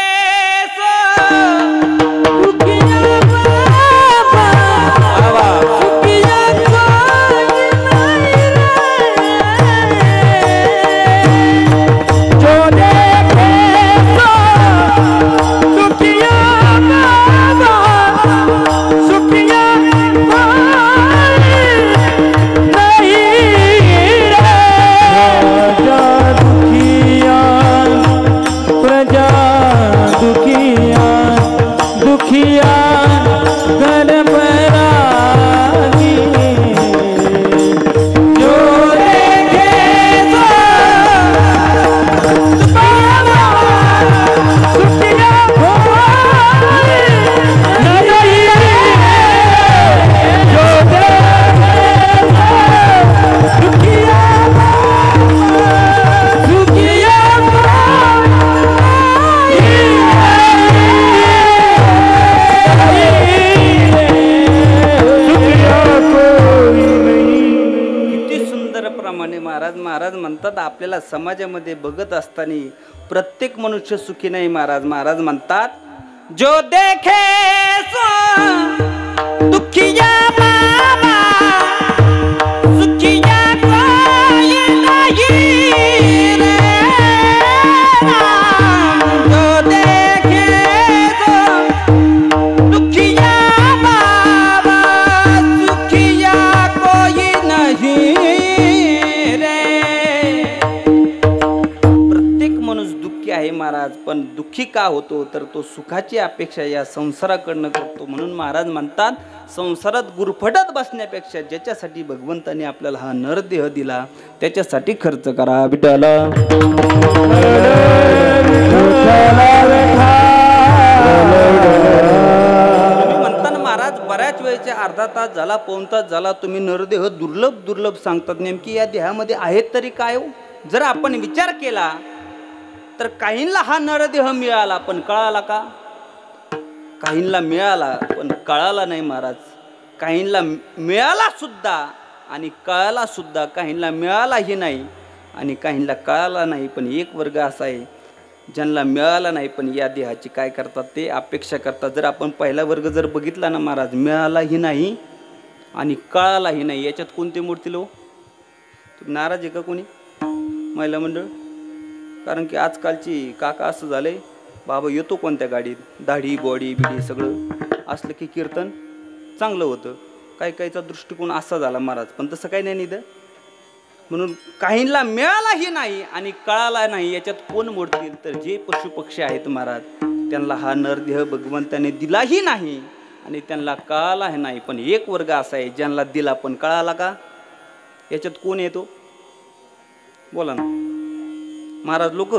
म्हणे महाराज. महाराज म्हणतात आपल्याला समाजामध्ये बघत असताना प्रत्येक मनुष्य सुखी नाही महाराज. महाराज म्हणतात जो देखे सो दुखिया बाबा सुखिया कोई नहीं रे राम. जो देखे सो दुखिया बाबा सुखिया कोई नहीं रे. प्रत्येक माणूस दुःखी आहे महाराज. पण दुःखी का होतो तर तो सुखाची अपेक्षा या संसाराकडनं करतो. म्हणून महाराज म्हणतात संसारात गुरफटत बसण्यापेक्षा ज्याच्यासाठी भगवंताने आपल्याला हा नरदेह दिला त्याच्यासाठी खर्च करा. विठ्ठला म्हणताना महाराज बऱ्याच वेळेच्या अर्धा तास झाला पाऊण तास झाला तुम्ही नरदेह दुर्लभ सांगतात. नेमकी या देहामध्ये आहेत तरी काय हो? जर आपण विचार केला तर काहींना हा नरदेह मिळाला पण कळाला का? काहींना मिळाला पण कळाला नाही महाराज. काहींना मिळाला सुद्धा आणि कळाला सुद्धा. काहींना मिळालाही नाही आणि काहींना कळाला नाही. पण एक वर्ग असा आहे ज्यांना मिळाला नाही पण या देहाची काय करतात ते अपेक्षा करतात. जर आपण पहिला वर्ग जर बघितला ना महाराज, मिळालाही नाही आणि कळालाही नाही, याच्यात कोणते मोडतील हो? तुम्ही नाराज आहे का कोणी महिला मंडळ? कारण की आजकालची काका असं झालंय, बाबा येतो कोणत्या गाडीत, दाढी बॉडी बिडी सगळं असलं की कीर्तन चांगलं होतं. काही काहीचा दृष्टिकोन असा झाला महाराज. पण तसं काही नाही निध. म्हणून काहींना मिळालाही नाही आणि कळाला नाही, याच्यात कोण मोडतील तर जे पशुपक्षी आहेत महाराज. त्यांना हा नरदेह भगवंताने दिलाही नाही आणि त्यांना कळालाही नाही. पण एक वर्ग असा आहे ज्यांना दिला पण कळाला का? याच्यात कोण येतो बोला ना महाराज? लोक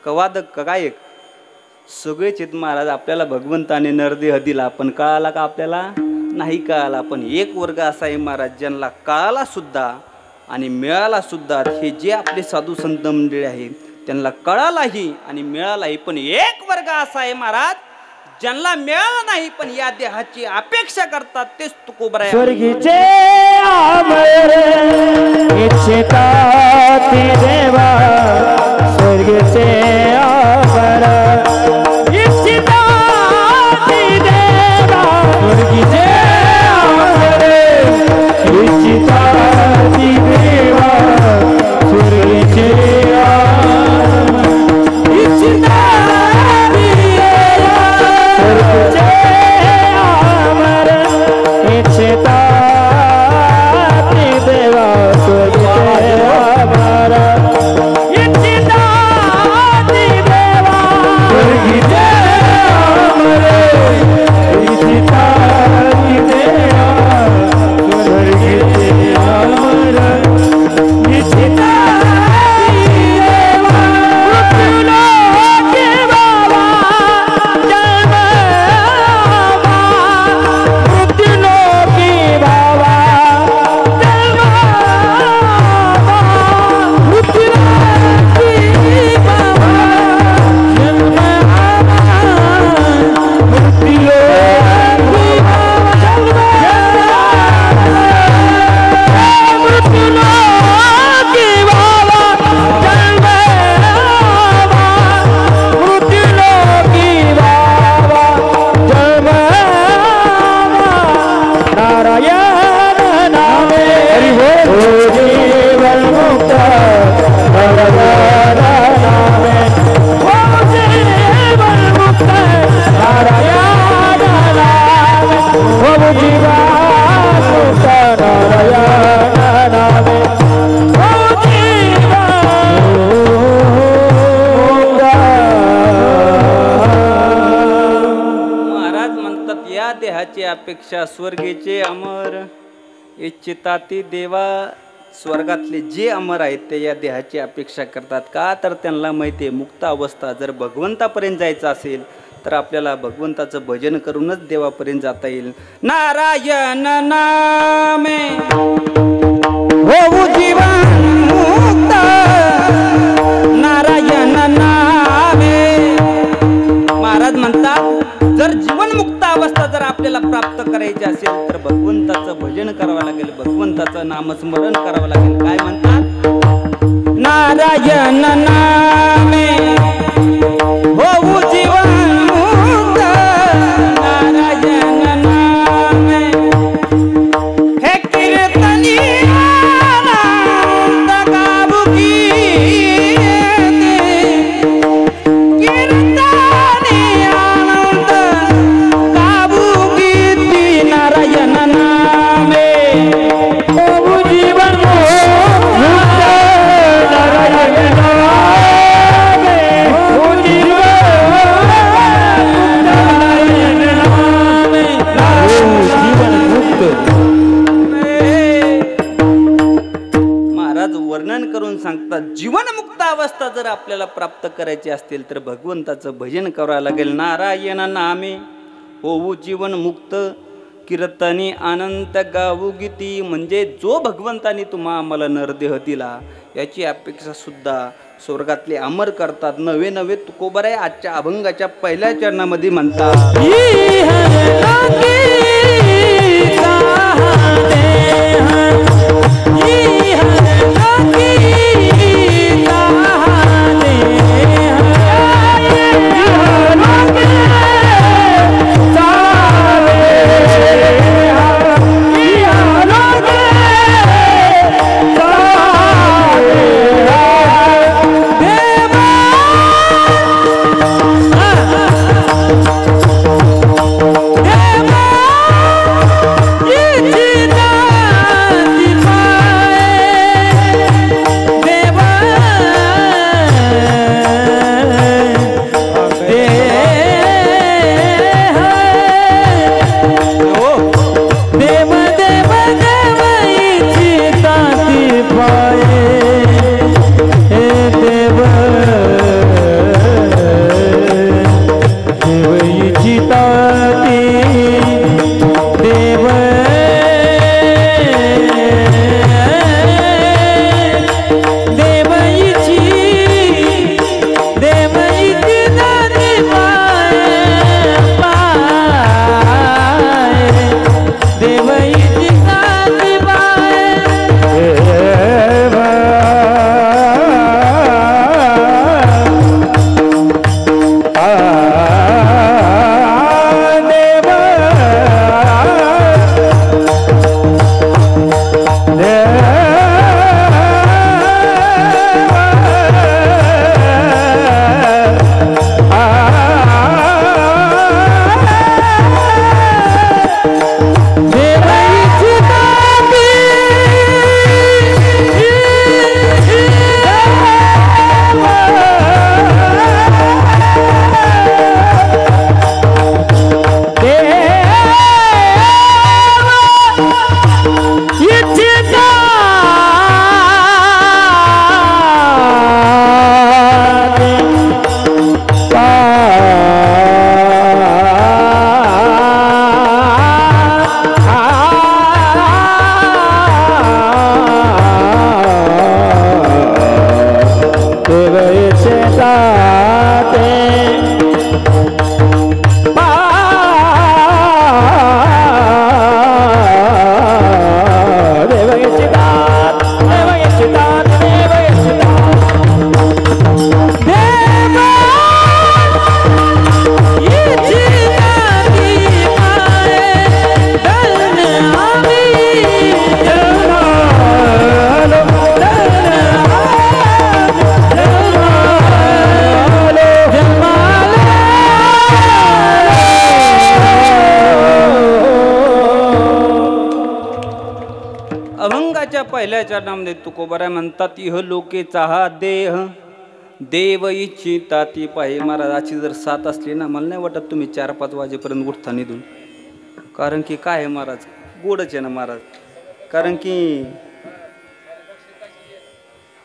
का वादक का गायक? सगळेच आहेत महाराज. आपल्याला भगवंताने नरदेह दिला पण कळाला का? आपल्याला नाही कळाला. पण एक वर्ग असा आहे महाराज ज्यांना कळाला सुद्धा आणि मिळाला सुद्धा. हे जे आपले साधू संत मंडळी आहेत त्यांना कळालाही आणि मिळालाही. पण एक वर्ग असा आहे महाराज ज्यांना मिळालं नाही पण या देहाची अपेक्षा करतात. तेच तुकोबरा स्वर्गीचे अमर इच्छितात देवा. स्वर्गीचे अमर इच्छितात देवा. स्वर्गीचे अमर इच्छितात देवा. स्वर्गीचे अमर इच्छितात देवा. स्वर्गीचे अमर इच्छितात देवा. स्वर्गीचे अमर इच्छितात देवा. स्वर्गीचे अमर इच्छितात देवा. स्वर्गीचे अमर इच्छितात देवा. मृत्यूलोकी बाबा जन्मावा. मृत्यूलोकी बाबा जन्मावा. मृत्यूलोकी बाबा जन्मावा. मृत्यूलोकी बाबा मृत्यूलोकी बाबा जन्मावा. मृत्यूलोकी बाबा जन्मावा. नारायण नामे हो जीवन मुक्त. नारायण नामे हो जीवन मुक्त. नारायण नामे हो जीवन मुक्त. नारायण नामे हो जीवन मुक्त. महाराज म्हणतात या देहाची अपेक्षा स्वर्गीचे अमर इच्छिताती देवा. स्वर्गातले जे अमर आहेत ते या देहाची अपेक्षा करतात. का तर त्यांना माहिती आहे मुक्त अवस्था जर भगवंतापर्यंत जायचं असेल तर आपल्याला भगवंताचं भजन करूनच देवापर्यंत जाता येईल. नारायण नामे होऊ जीवन मुक्त. नारायण नामे. महाराज म्हणतात जर जीवनमुक्त अवस्था जर आपल्याला प्राप्त करायची असेल तर भगवंताचं भजन करावं करावं लागेल, भगवंताचं नामस्मरण करावं लागेल. काय म्हणतात? नारायण नामे होऊ जीवन मुक्त, नारायण नामे हे कीर्तनी आनंद गाऊ गीते, कीर्तनी आनंद गाऊ गीती, नारायण नामे होऊ जीवन मुक्त, नारायण नामे होऊ जीवन मुक्त. महाराज वर्णन करून सांगतात, जीवनमुक्त अवस्था जर आपल्याला प्राप्त करायची असतील तर भगवंताचं भजन करावं लागेल. नारायण नामे होऊ जीवन मुक्त, कीर्तनी अनंत गाऊ गीती. म्हणजे जो भगवंतानी तुम्हा आम्हाला नरदेह दिला याची अपेक्षा सुद्धा स्वर्गातले अमर करतात. नवे नवे तुकोबराय आजच्या अभंगाच्या पहिल्या चरणामध्ये म्हणतात, पहिल्या चरणामध्ये तुकोबराय म्हणतात, इह लोकेचा हा देह देव इच्छिता ती पाहिजे. महाराजाची जर साथ असली ना, मला नाही वाटत तुम्ही 4-5 वाजेपर्यंत उठता निधून. कारण की काय आहे महाराज, गोडच आहे ना महाराज. कारण की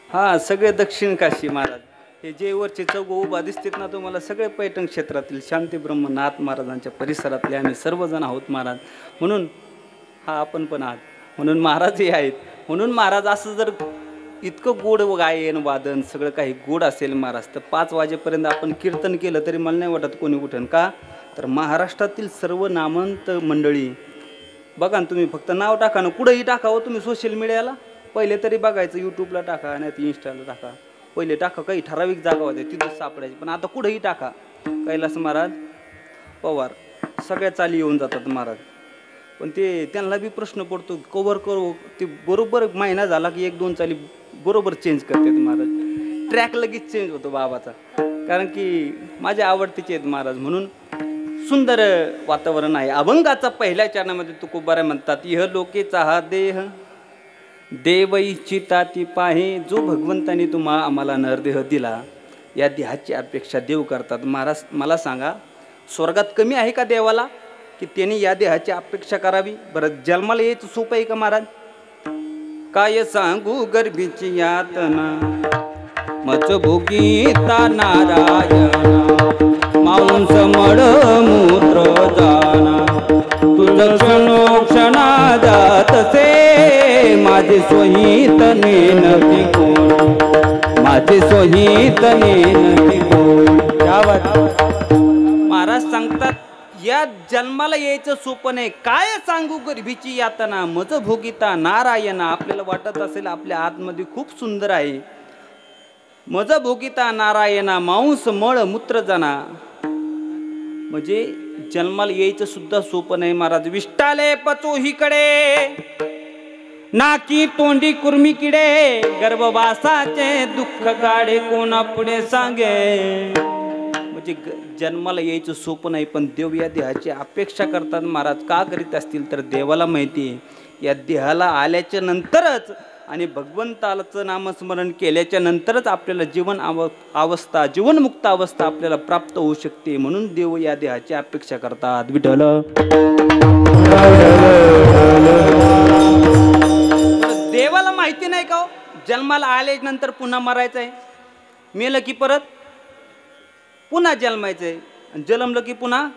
हा सगळे दक्षिण काशी महाराज, हे जे वरचे चौघ उभा दिसतात ना तुम्हाला, सगळे पैठण क्षेत्रातील शांतीब्रह्मनाथ महाराजांच्या परिसरातले आम्ही सर्वजण आहोत महाराज. म्हणून हा आपण पण आहात, म्हणून महाराजही आहेत. म्हणून महाराज असं जर इतकं गोड गायन वादन सगळं काही गोड असेल महाराज, तर 5 वाजेपर्यंत आपण कीर्तन केलं तरी मला नाही वाटत कोणी उठेन. का तर महाराष्ट्रातील सर्व नामवंत मंडळी बघा ना तुम्ही, फक्त नाव टाका ना, कुठंही टाका हो तुम्ही सोशल मीडियाला. पहिले तरी बघायचं यूट्यूबला टाका, नाही तर इंस्टाला टाका. पहिले टाका, काही ठराविक जागा होत्या तिथंच सापडायची, पण आता कुठंही टाका कैलास महाराज पवार, सगळ्या चाली येऊन जातात महाराज. पण ते त्यांना बी प्रश्न पडतो, कवर करू ते बरोबर महिना झाला की 1-2 चाली बरोबर चेंज करतात महाराज. ट्रॅक लगेच चेंज होतो बाबाचा, कारण की माझ्या आवडतीचे आहेत महाराज. म्हणून सुंदर वातावरण आहे. अभंगाचा पहिल्या चरणामध्ये तुकोबारा म्हणतात, इह लोकेचा हा देह देव इच्छिता ती पाहे, जो भगवंताने आम्हाला नरदेह दिला, या देहाची अपेक्षा देव करतात. महाराज मला सांगा, स्वर्गात कमी आहे का देवाला की त्यांनी या देहाची अपेक्षा करावी? बरं, जन्माला यायचं सोपं आहे का महाराज? काय सांगू गर्भीची यातना, मच भोगीता नारायणा, मांस मड मूत्र जाना, तुझ क्षणोक्षणा जातसे, माझे सोहित नेनती कोण, माझे सोहित नेनती कोण. महाराज सांगतात, या जन्माला यायचं सोपं नाही. काय सांगू गर्भीची यातना, मज भोगिता नारायणा. आपल्याला वाटत असेल आपल्या आतमध्ये खूप सुंदर आहे. मज भोगिता नारायणा, मांस मळ मूत्र जाना, म्हणजे जन्माला यायचं सुद्धा सोपं नाही महाराज. विष्टाले पचोहीकडे, नाकी तोंडी कुर्मी किडे, गर्भवासाचे दुःख गाडे कोणा पुढे सांगे. म्हणजे जन्माला यायचं सोपं नाही, पण देव या देहाची अपेक्षा करतात महाराज. का करीत असतील तर देवाला माहिती आहे, या देहाला आल्याच्या नंतरच आणि भगवंताचं नामस्मरण केल्याच्या नंतरच आपल्याला जीवनमुक्त अवस्था आपल्याला प्राप्त होऊ शकते. म्हणून देव या देहाची अपेक्षा करतात. विठ्ठल देवाला माहिती नाही का जन्माला आल्यानंतर पुन्हा मरायचं आहे, मेलं की परत पुन्हा जन्मायचं आहे, जन्मलं की पुन्हा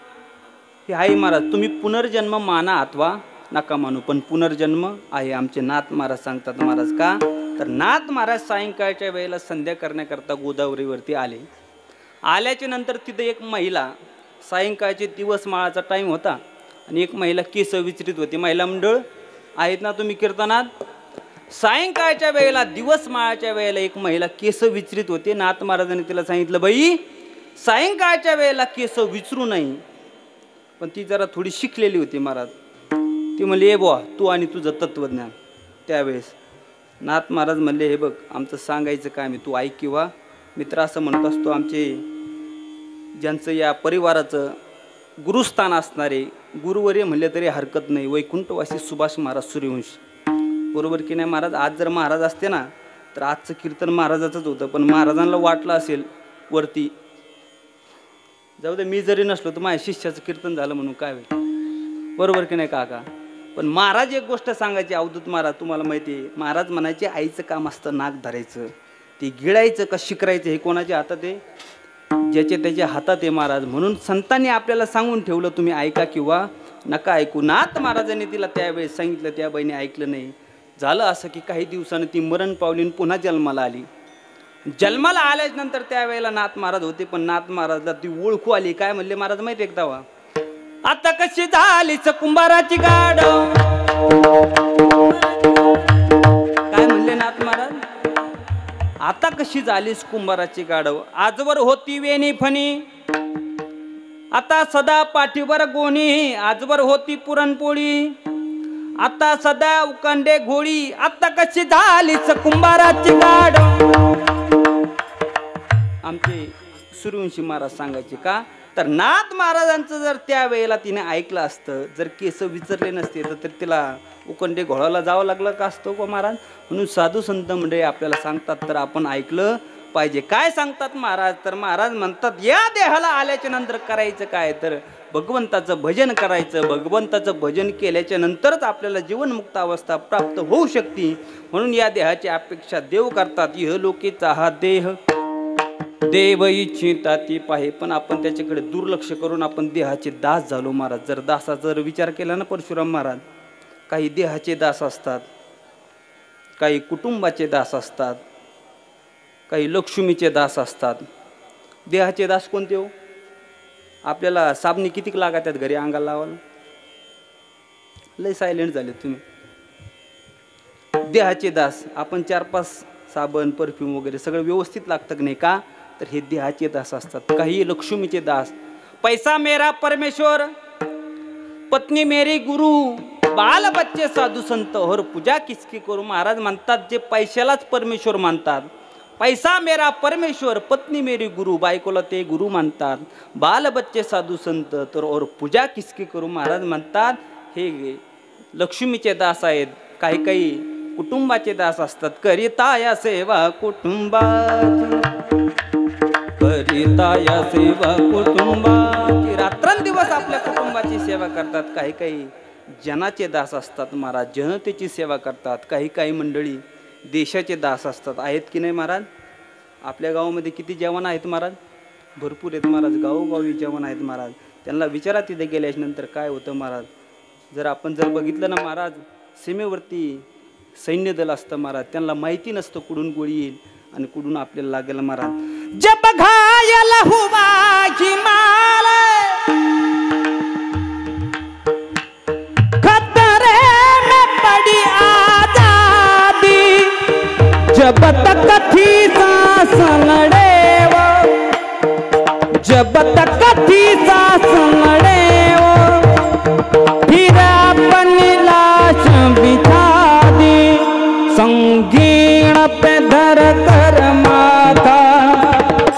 हे आहे महाराज. तुम्ही पुनर्जन्म माना अथवा नका मानू, पण पुनर्जन्म आहे. आमचे नाथ महाराज सांगतात महाराज. का तर नाथ महाराज सायंकाळच्या वेळेला संध्या करण्याकरता गोदावरीवरती आल्याच्या नंतर तिथे एक महिला, सायंकाळचे दिवस माळाचा टाईम होता आणि एक महिला केस विचरित होती. महिला मंडळ आहेत ना तुम्ही कीर्तनात, सायंकाळच्या वेळेला दिवस माळाच्या वेळेला एक महिला केस विचरित होते. नाथ महाराजांनी तिला सांगितलं, बाई सायंकाळच्या वेळेला केस विचरू नाही. पण ती जरा थोडी शिकलेली होती महाराज. ती म्हणली, ए बुवा तू आणि तुझं तत्वज्ञान. त्यावेळेस नाथ महाराज म्हणले, हे बघ आमचं सांगायचं काय मी, तू ऐक. किंवा मित्र असं म्हणत असतो, आमचे ज्यांचं या परिवाराचं गुरुस्थान असणारे गुरुवर्य म्हणले तरी हरकत नाही, वैकुंठवासी सुभाष महाराज सूर्यवंशी. बरोबर की नाही महाराज? आज जर महाराज असते ना तर आजचं कीर्तन महाराजाचंच होतं. पण महाराजांना वाटलं असेल वरती, जाऊ दे मी जरी नसलो तर माझ्या शिष्याचं कीर्तन झालं म्हणून काय होईल. बरोबर की नाही काका? पण महाराज एक गोष्ट सांगायची, अवधूत महाराज तुम्हाला माहिती आहे, महाराज म्हणायचे आईचं काम असतं नाक धरायचं, ते गिळायचं का शिकरायचं हे कोणाच्या हातात आहे? ज्याच्या त्याच्या हातात आहे महाराज. म्हणून संतांनी आपल्याला सांगून ठेवलं, तुम्ही ऐका किंवा नका ऐकू. नाथ महाराजांनी तिला त्यावेळेस सांगितलं, त्या बाईने ऐकलं नाही. झालं असं की काही दिवसानं ती मरण पावली, पुन्हा जन्माला आली. जन्माला आल्यानंतर त्यावेळेला नाथ महाराज होते, पण नाथ महाराजला ती ओळखू आली. काय म्हणले महाराज माहिती एकदा वा, आता कशी झालीच कुंभाराची गाड. काय म्हणले नाथ महाराज, आता कशी झालीस कुंभाराची गाडव. आजवर होती वेणी फणी, आता सदा पाठीवर गोणी. आजवर होती पुरणपोळी, आता सदा उकंडे घोळी. आता कशी झालीच कुंभाराची गाडव. आमचे सूर्यवंशी महाराज सांगायचे. का तर नाथ महाराजांचं जर त्यावेळेला तिने ऐकलं असतं, जर केस विचारले नसते तर तिला उकंडे घोळाला जावं लागलं का असतं को महाराज. म्हणून साधू संत मंडळी आपल्याला सांगतात तर आपण ऐकलं पाहिजे. काय सांगतात महाराज, तर महाराज म्हणतात, या देहाला आल्याच्या नंतर करायचं काय, तर भगवंताचं भजन करायचं. भगवंताचं भजन केल्याच्या नंतरच आपल्याला जीवनमुक्त अवस्था प्राप्त होऊ शकते. म्हणून या देहाची अपेक्षा देव करतात. इह लोकेचा हा देह देव इच्छिता ती पाहे, पण आपण त्याच्याकडे दुर्लक्ष करून आपण देहाचे दास झालो महाराज. जर दासाचा जर विचार केला ना परशुराम महाराज, काही देहाचे दास असतात, काही कुटुंबाचे दास असतात, काही लक्ष्मीचे दास असतात. देहाचे दास कोणते हो? आपल्याला साबणी किती लागतात घरी अंगाला लावायला? लय सायलेंट झाले तुम्ही. देहाचे दास. आपण 4-5 साबण परफ्यूम वगैरे सगळं व्यवस्थित लागतं की नाही का, तर हे देहाचे दास असतात. काही लक्ष्मीचे दास. पैसा मेरा परमेश्वर, पत्नी मेरी गुरु, बाल बच्चे साधू संत और पूजा किसकी करू. महाराज म्हणतात जे पैशालाच परमेश्वर मानतात, पैसा मेरा परमेश्वर, पत्नी मेरी गुरु, बायकोला ते गुरु मानतात, बाल बच्चे साधू संत तर और पूजा किसकी करू. महाराज म्हणतात हे लक्ष्मीचे दास आहेत. काही काही कुटुंबाचे दास असतात. करिता या सेवा कुटुंबाची, करिता या सेवा कुटुंबाची. रात्रंदिवस आपल्या कुटुंबाची सेवा करतात. काही काही जनाचे दास असतात महाराज, जनतेची सेवा करतात. काही काही मंडळी देशाचे दास असतात. आहेत की नाही महाराज. आपल्या गावामध्ये किती जवान आहेत महाराज. भरपूर आहेत महाराज. गावोगावी जवान आहेत महाराज. त्यांना विचारा तिथे गेल्यानंतर काय होतं महाराज. जर आपण बघितलं ना महाराज, सीमेवरती सैन्य दल असतं महाराज. त्यांना माहिती नसतं कुठून गोळी येईल आणि कुठून आपल्याला लागेल महाराज. जब घायल हुआ हिमाल, खतरे में पड़ी आजादी, जब तक थी सांस लड़े वो, जब तक थी सांस लड़े वो, फिर अपनी लाश बिछा दी, संगीन पे धर कर माथा,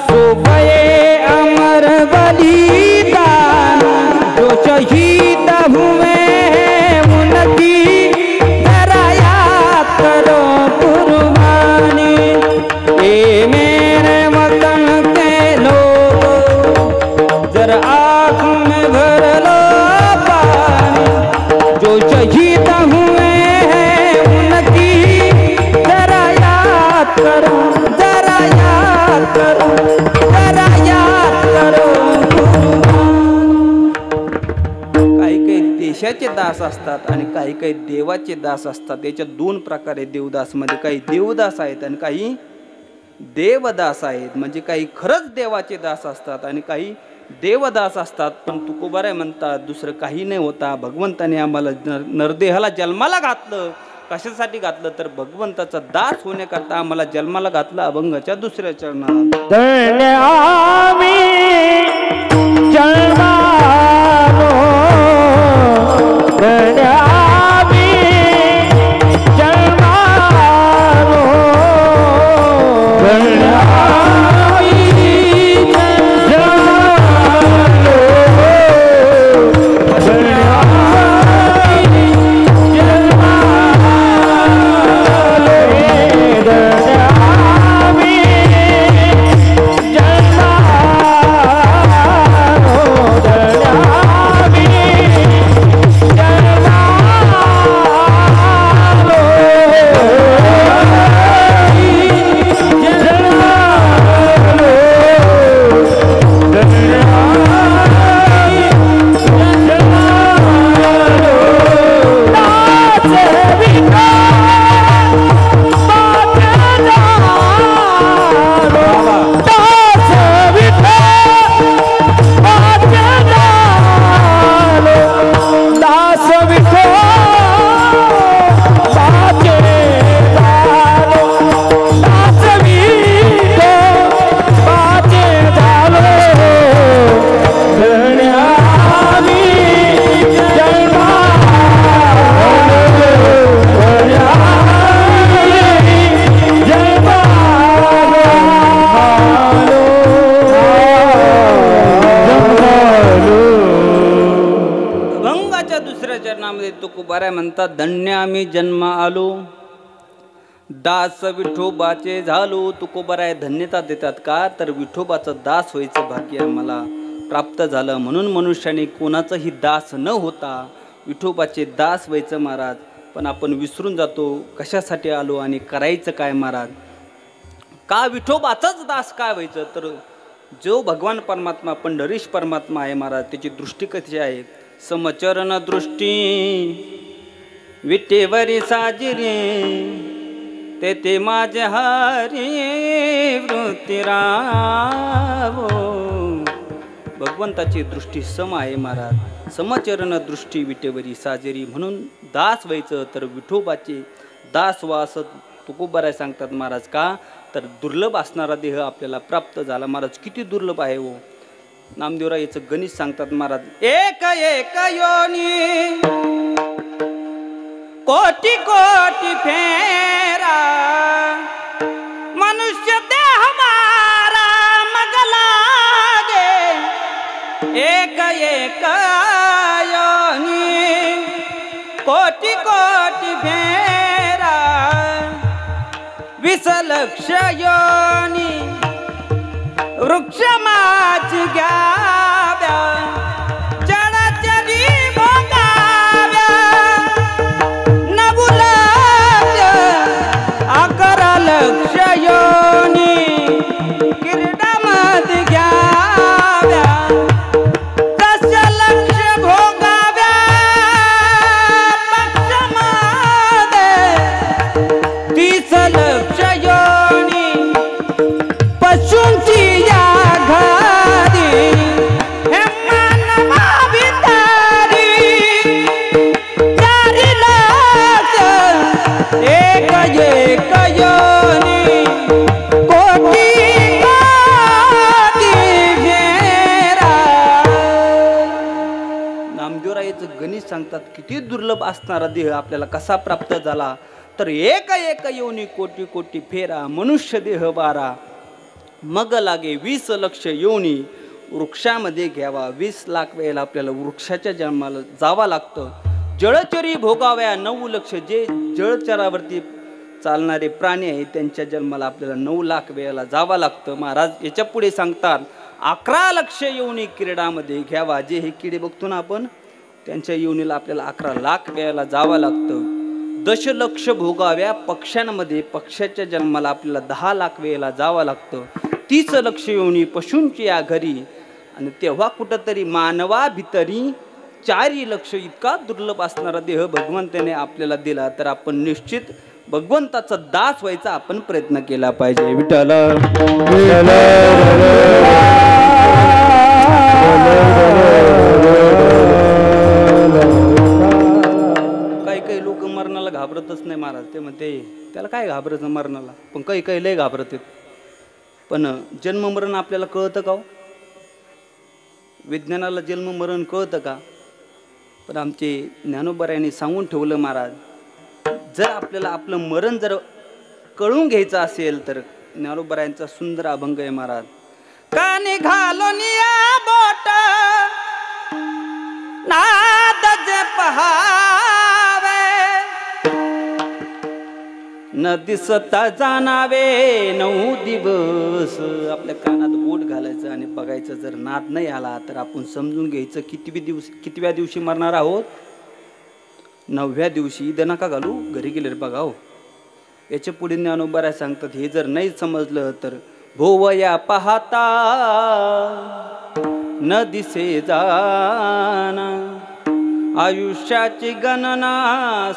सो गए अमर बलिदान, जो शहीद हुए उनकी जरा याद करो कुर्बानी. ए मेरे वतन के लोग जरा आँख में भर लो पानी, जो शहीद हुए हैं उनकी जरा याद करो, जरा याद करो, जरा याद करो. काही काही देशाचे दास असतात आणि काही काही देवाचे दास असतात. याच्यात 2 प्रकार आहेत देवदासमध्ये. काही देवदास आहेत आणि काही देवदास आहेत. म्हणजे काही खरंच देवाचे दास असतात आणि काही देवदास असतात. पण तुकोबाराय म्हणतात दुसरं काही नाही होता. भगवंताने आम्हाला नरदेहाला जन्माला घातलं. कशासाठी घातलं तर भगवंताचा दास होण्याकरता आम्हाला जन्माला घातलं. अभंगाच्या 2ऱ्या चरणात धन्य आम्ही जन्मालो, धन्य आम्ही जन्मालो, धन्य आम्ही जन्मालो, धन्य आम्ही जन्मालो, धन्य आम्ही तुकोबाराय म्हणतात धन्य आम्ही जन्म आलो, दास विठोबाचे झालो. तुकोबाराय धन्यता देतात का तर विठोबाचं दास व्हायचं भाग्य आम्हाला प्राप्त झालं. म्हणून मनुष्याने कोणाचाही दास न होता विठोबाचे दास व्हायचं महाराज. पण आपण विसरून जातो कशासाठी आलो आणि करायचं काय महाराज. का विठोबाचाच दास काय व्हायचं तर जो भगवान परमात्मा पंढरीश परमात्मा आहे महाराज त्याची दृष्टी कशी आहे. समचरण दृष्टी विठेवरी साजरी तेथे माझे हरी वृत्ती रावो. भगवंताची दृष्टी सम आहे महाराज. समचरण दृष्टी विटेवरी साजेरी. म्हणून दास व्हायचं तर विठोबाचे दास व्हा असं तुकोबाराय सांगतात महाराज. का तर दुर्लभ असणारा देह आपल्याला प्राप्त झाला. महाराज किती दुर्लभ आहे हो. नामदेवराय याचं गणित सांगतात महाराज. एक एक योनी कोटी कोटी फेरा मनुष्य देह मारा मग लागे. एक एक योनी कोटी कोटी फेरा 20 लक्ष योनी वृक्ष माच घ्याव्या जळचरी भोगाव्या. नबुलक्ष 11 लक्ष योनी किरीटामध घ्याव्या. 10 लक्ष भोगाव्या पक्षामध्ये. 30 लक्ष योनी पशूंची या घरी. हे मानवा भितारी 4 लक्ष एक एक योनी कोटी कोटी फेरा. नामदेवरायचं गणित सांगतात किती दुर्लभ असणारा देह आपल्याला कसा प्राप्त झाला. तर एक एक योनी कोटी कोटी फेरा मनुष्य देह 12 मग लागे 20 लक्ष योनी वृक्षामध्ये घ्यावा. 20 लाख वेळेला आपल्याला वृक्षाच्या जन्माला जावं लागतं. जळचरी भोगाव्या 9 लक्ष. जे जळचरावरती चालणारे प्राणी आहेत त्यांच्या जन्माला आपल्याला 9 लाख वेळेला जावं लागतं. महाराज याच्या पुढे सांगतात 11 लक्ष योनी क्रीडामध्ये घ्यावा. जे हे किडे बघतो ना आपण त्यांच्या योनीला आपल्याला 11 लाख वेळेला जावं लागतं. 10 लक्ष भोगाव्या पक्ष्यांमध्ये. पक्ष्याच्या जन्माला आपल्याला 10 लाख वेळेला जावं लागतं. 30 लक्ष योनी पशूंची या घरी. आणि तेव्हा कुठंतरी मानवा भितरी 4 लक्ष. इतका दुर्लभ असणारा देह भगवंताने आपल्याला दिला तर आपण निश्चित भगवंताचा दास व्हायचा आपण प्रयत्न केला पाहिजे. विठ्ठल काही लोक मरणाला घाबरतच नाही महाराज. ते म्हणते त्याला काय घाबरायचं मरणाला. पण काही लय घाबरत. पण जन्म मरण आपल्याला कळतं का हो? विज्ञानाला जन्म मरण कळतं का? पण आमचे ज्ञानोबारायांनी सांगून ठेवलं महाराज. जर आपल्याला आपलं मरण जर कळून घ्यायचं असेल तर ज्ञानोबारायांचा सुंदर अभंग आहे महाराज. कानी घालून या बोट नादज पहावे न दिसता जाणावे 9 दिवस. आपल्या कानात बोट घालायचं आणि बघायचं. जर नाद नाही आला तर आपण समजून घ्यायचं कितव्या दिवशी मरणार आहोत. 9व्या दिवशी. इथं नका घालू घरी गेले बघा हो. याच्या पुढे ज्ञानोबाराय सांगतात हे जर नाही समजलं तर भोवया पाहता न दिसे जाना आयुष्याची गणना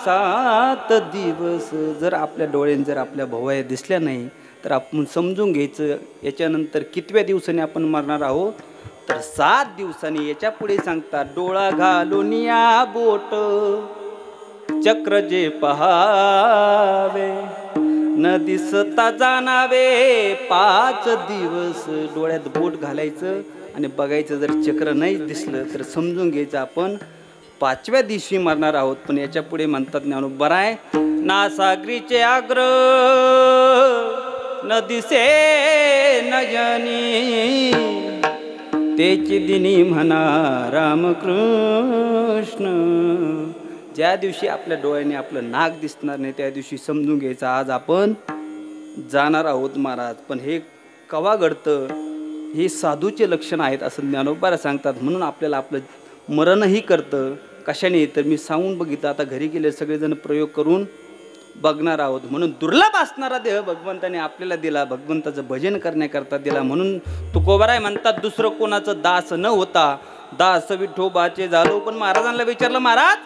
7 दिवस. जर आपल्या डोळ्याने जर आपल्या भोवया दिसल्या नाही तर आपण समजून घ्यायचं याच्यानंतर कितव्या दिवसाने आपण मरणार आहोत तर 7 दिवसांनी. याच्या पुढे सांगतात डोळा घालून या बोट चक्र जे पहावे न दिसता जाणावे 5 दिवस. डोळ्यात बोट घालायचं आणि बघायचं. जर चक्र नाही दिसलं तर समजून घ्यायचं आपण 5व्या दिवशी मरणार आहोत. पण याच्या पुढे म्हणतात ज्ञानोबाराय ना सागरीचे आग्र न दिसे नयनी तेची दिनी म्हणा रामकृष्ण. ज्या दिवशी आपल्या डोळ्याने आपलं नाक दिसणार नाही त्या दिवशी समजून घ्यायचं आज आपण जाणार आहोत महाराज. पण हे कवा घडतं हे साधूचे लक्षण आहेत असं ज्ञानोबाराय सांगतात. म्हणून आपल्याला आपलं मरणही करतं. कशाने तर मी सांगून बघितलं. आता घरी गेले सगळेजण प्रयोग करून बघणार आहोत. म्हणून दुर्लभ असणारा देह भगवंताने आपल्याला दिला. भगवंताचं भजन करण्याकरता दिला. म्हणून तुकोबाराय म्हणतात दुसरं कोणाचं दास न होता दास विठोबाचे झालो. पण महाराजांना विचारलं महाराज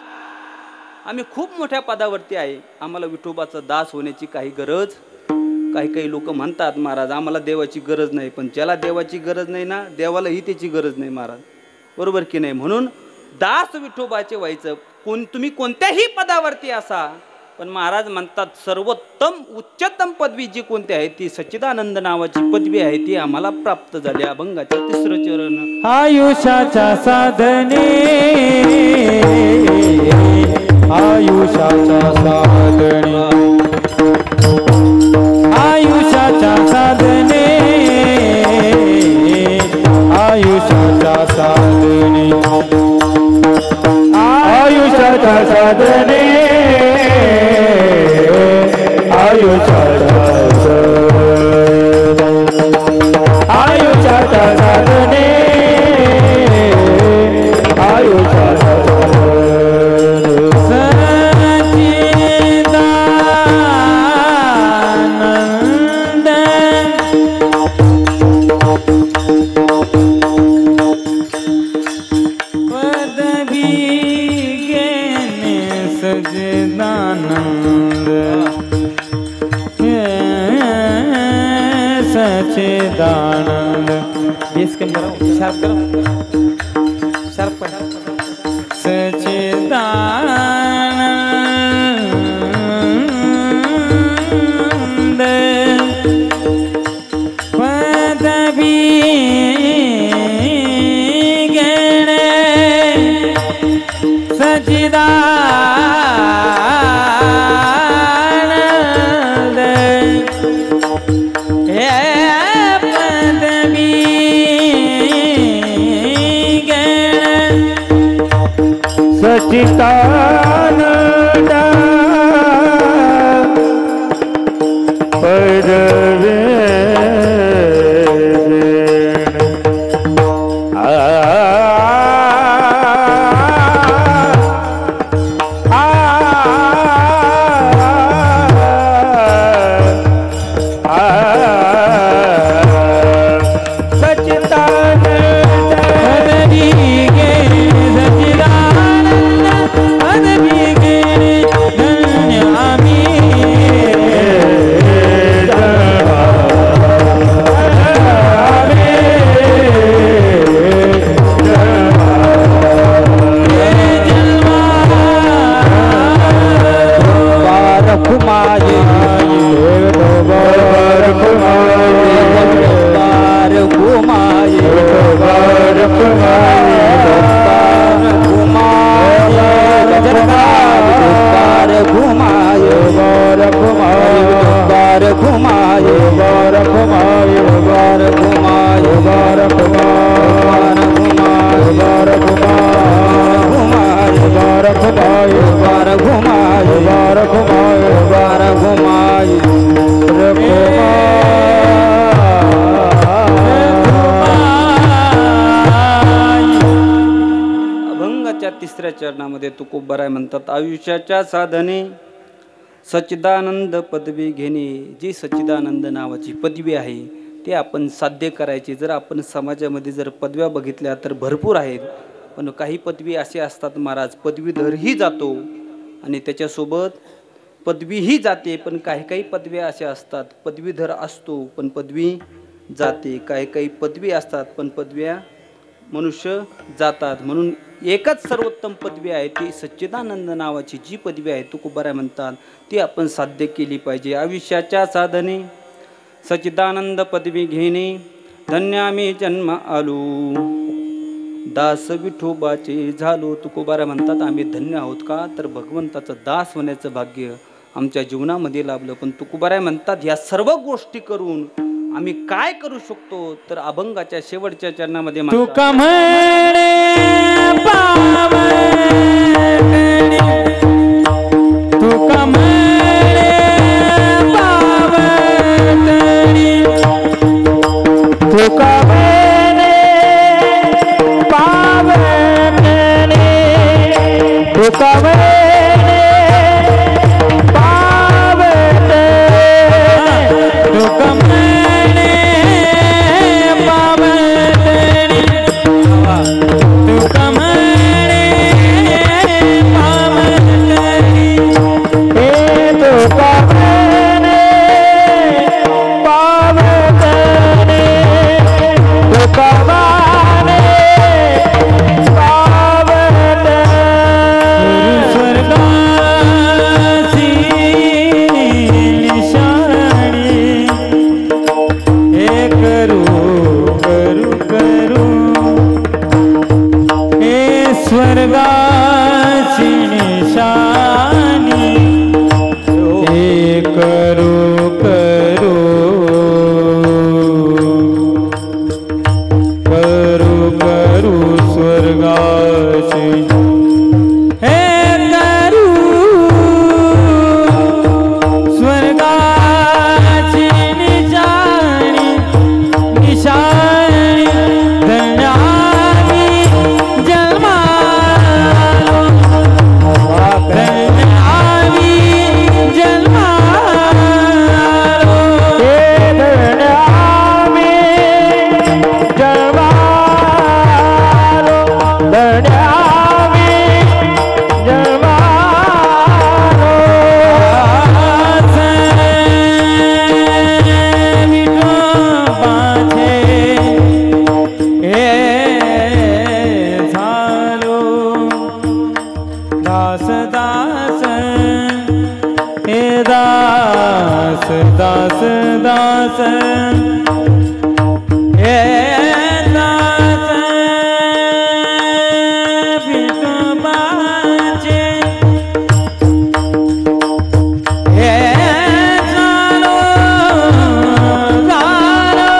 आम्ही खूप मोठ्या पदावरती आहे आम्हाला विठोबाचा दास होण्याची काही गरज. काही लोक म्हणतात महाराज आम्हाला देवाची गरज नाही. पण ज्याला देवाची गरज नाही ना देवालाही त्याची गरज नाही महाराज. बरोबर की नाही. म्हणून दास विठोबाचे व्हायचं. तुम्ही कोणत्याही पदावरती असा, पण महाराज म्हणतात सर्वोत्तम उच्चतम पदवी जी कोणती आहे ती सच्चिदानंद नावाची पदवी आहे ती आम्हाला प्राप्त झाली. अभंगाच्या तिसरं चरण. आयुष्याच्या साधने आयुष्याच्या साधने आयुष्याच्या साधने आयुष्याच्या साधने आयुष्याच्या साधने आयुष्याच्या आयुष्याच्या साधने आयुष्याच्या सच्चिदानंद पदवी घेणे सच्चिदानंद सच्चिदानंद बेस कम करो शार्प करो शार्प करो सच्चिदानंद पदवी घेणे सच्चिदानंद हे पदवी घेणे सच्चिदानंद पदवी अभंगाच्या तिसऱ्या चरणामध्ये तुकोबाराय म्हणतात आयुष्याच्या साधने सच्चिदानंद पदवी घेणे. जी सच्चिदानंद नावाची पदवी आहे ते आपण साध्य करायची. जर आपण समाजामध्ये जर पदव्या बघितल्या तर भरपूर आहेत, पण काही पदवी असे असतात महाराज पदवीधरही जातो आणि त्याच्यासोबत पदवीही जाते. पण काही काही पदव्या अशा असतात पदवीधर असतो पण पदवी जाते. काही काही पदवी असतात पण पदव्या मनुष्य जातात. म्हणून एकच सर्वोत्तम पदवी आहे ती सच्चिदानंद नावाची जी पदवी आहे तुकोबाराय म्हणतात ती आपण साध्य केली पाहिजे. आयुष्याच्या साधने सच्चिदानंद पदवी घेणे धन्य आम्ही जन्म आलो दास विठोबाचे झालो. तुकोबाराय म्हणतात आम्ही धन्य आहोत का तर भगवंताचं दास होण्याचं भाग्य आमच्या जीवनामध्ये लाभलं. पण तुकोबाराय म्हणतात ह्या सर्व गोष्टी करून आम्ही काय करू शकतो तर अभंगाच्या शेवटच्या चरणामध्ये तुका म्हणे पावनी तुका म्हणे पावनी तुका म्हणे पावनी तुका म्हणे पावनी तुका दास दास हे दास विठोबाचे हे झालो झालो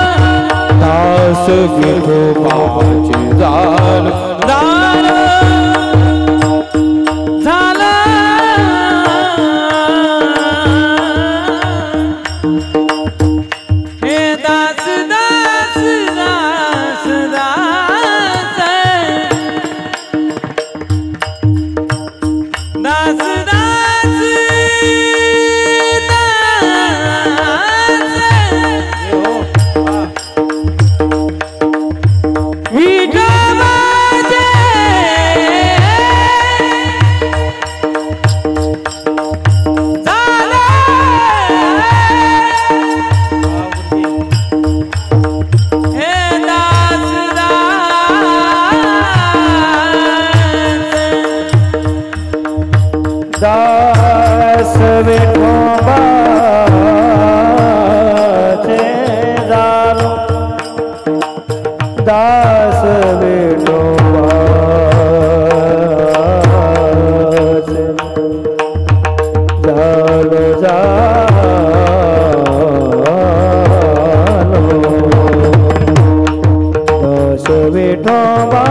दास विठोबाचे झालो झालो दास विठोबाचे झालो दास विठोबाचे झालो झालो दास विठोबा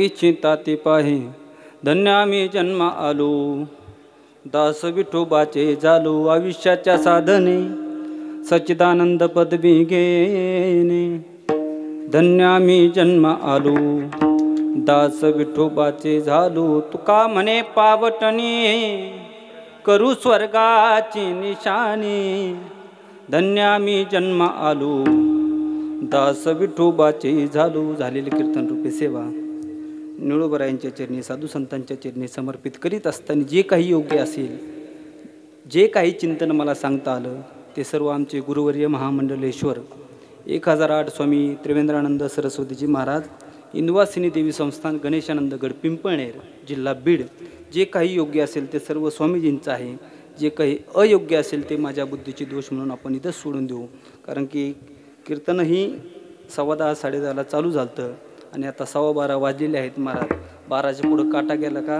इच्छिता ते पाहे. धन्य आम्ही जन्म आलो, दास विठोबाचे झालो. आयुष्याच्या साधने सच्चिदानंद पदवी घेणे. धन्य आम्ही जन्म आलो, दास विठोबाचे झालो. तुका म्हणे पावटणी करू स्वर्गाची निशाणी. धन्य आम्ही जन्म आलो, दास विठोबाचे झालो. झालेले कीर्तन रूपे सेवा निळोबरायांच्या चरणी, साधू संतांच्या चरणी समर्पित करीत असताना जे काही योग्य असेल, जे काही चिंतन मला सांगता आलं, ते सर्व आमचे गुरुवर्य महामंडलेश्वर 1008 स्वामी त्रिवेंद्रानंद सरस्वतीजी महाराज, इंदवासिनी देवी संस्थान, गणेशानंद गड, पिंपळनेर, जिल्हा बीड. जे काही योग्य असेल ते सर्व स्वामीजींचं आहे. जे काही अयोग्य असेल ते माझ्या बुद्धीचे दोष म्हणून आपण इथंच सोडून देऊ. कारण की कीर्तनही 10:15 10:30 चालू झालं आणि आता 12:15 वाजलेले आहेत महाराज. 12च्या पुढं काटा गेला का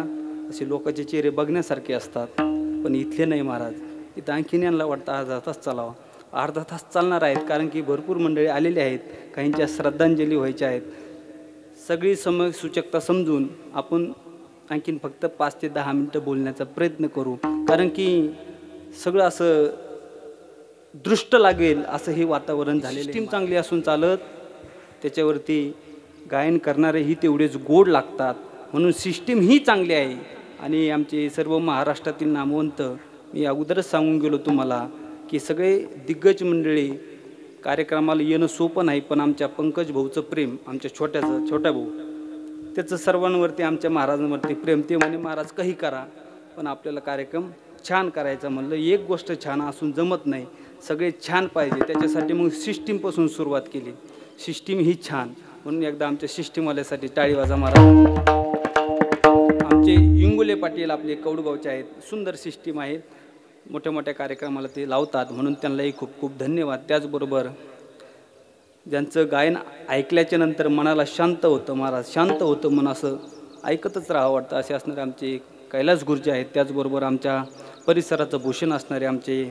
असे लोकांचे चेहरे बघण्यासारखे असतात, पण इथले नाही महाराज. इथं आणखीन यांना वाटतं अर्धा तास चालावा. अर्धा तास चालणार आहेत, कारण की भरपूर मंडळी आलेले आहेत. काहींच्या श्रद्धांजली व्हायच्या आहेत. सगळी सूचकता समजून आपण आणखीन फक्त 5 ते 10 मिनटं बोलण्याचा प्रयत्न करू. कारण की सगळं असं दृष्ट लागेल असं हे वातावरण झालेलं. सिस्टीम चांगली असून चालत, त्याच्यावरती गायन करणारेही तेवढेच गोड लागतात. म्हणून सिस्टीम ही चांगली आहे. आणि आमचे सर्व महाराष्ट्रातील नामवंत, मी अगोदरच सांगून गेलो तुम्हाला की सगळे दिग्गज मंडळी कार्यक्रमाला येणं सोपं नाही. पण आमच्या पंकज भाऊचं प्रेम, आमच्या छोटा भाऊ, त्याचं सर्वांवरती, आमच्या महाराजांवरती प्रेम. ते म्हणे महाराज काही करा, पण आपल्याला कार्यक्रम छान करायचा. म्हणलं एक गोष्ट छान असून जमत नाही, सगळे छान पाहिजे. त्याच्यासाठी मग सिस्टीमपासून सुरुवात केली. सिस्टीम ही छान, म्हणून एकदा आमच्या सिस्टीमवाल्यासाठी टाळी वाजा महाराज. आमचे इंगुले पाटील आपले कौडगावचे आहेत, सुंदर सिस्टीम आहेत. मोठ्या मोठ्या कार्यक्रमाला ते लावतात, म्हणून त्यांनाही खूप खूप धन्यवाद. त्याचबरोबर ज्यांचं गायन ऐकल्याच्या नंतर मनाला शांत होतं महाराज, शांत होतं मन, असं ऐकतच राहावं वाटतं, असे असणारे आमचे कैलास गुरुजी आहेत. त्याचबरोबर आमच्या परिसराचं भूषण असणारे आमचे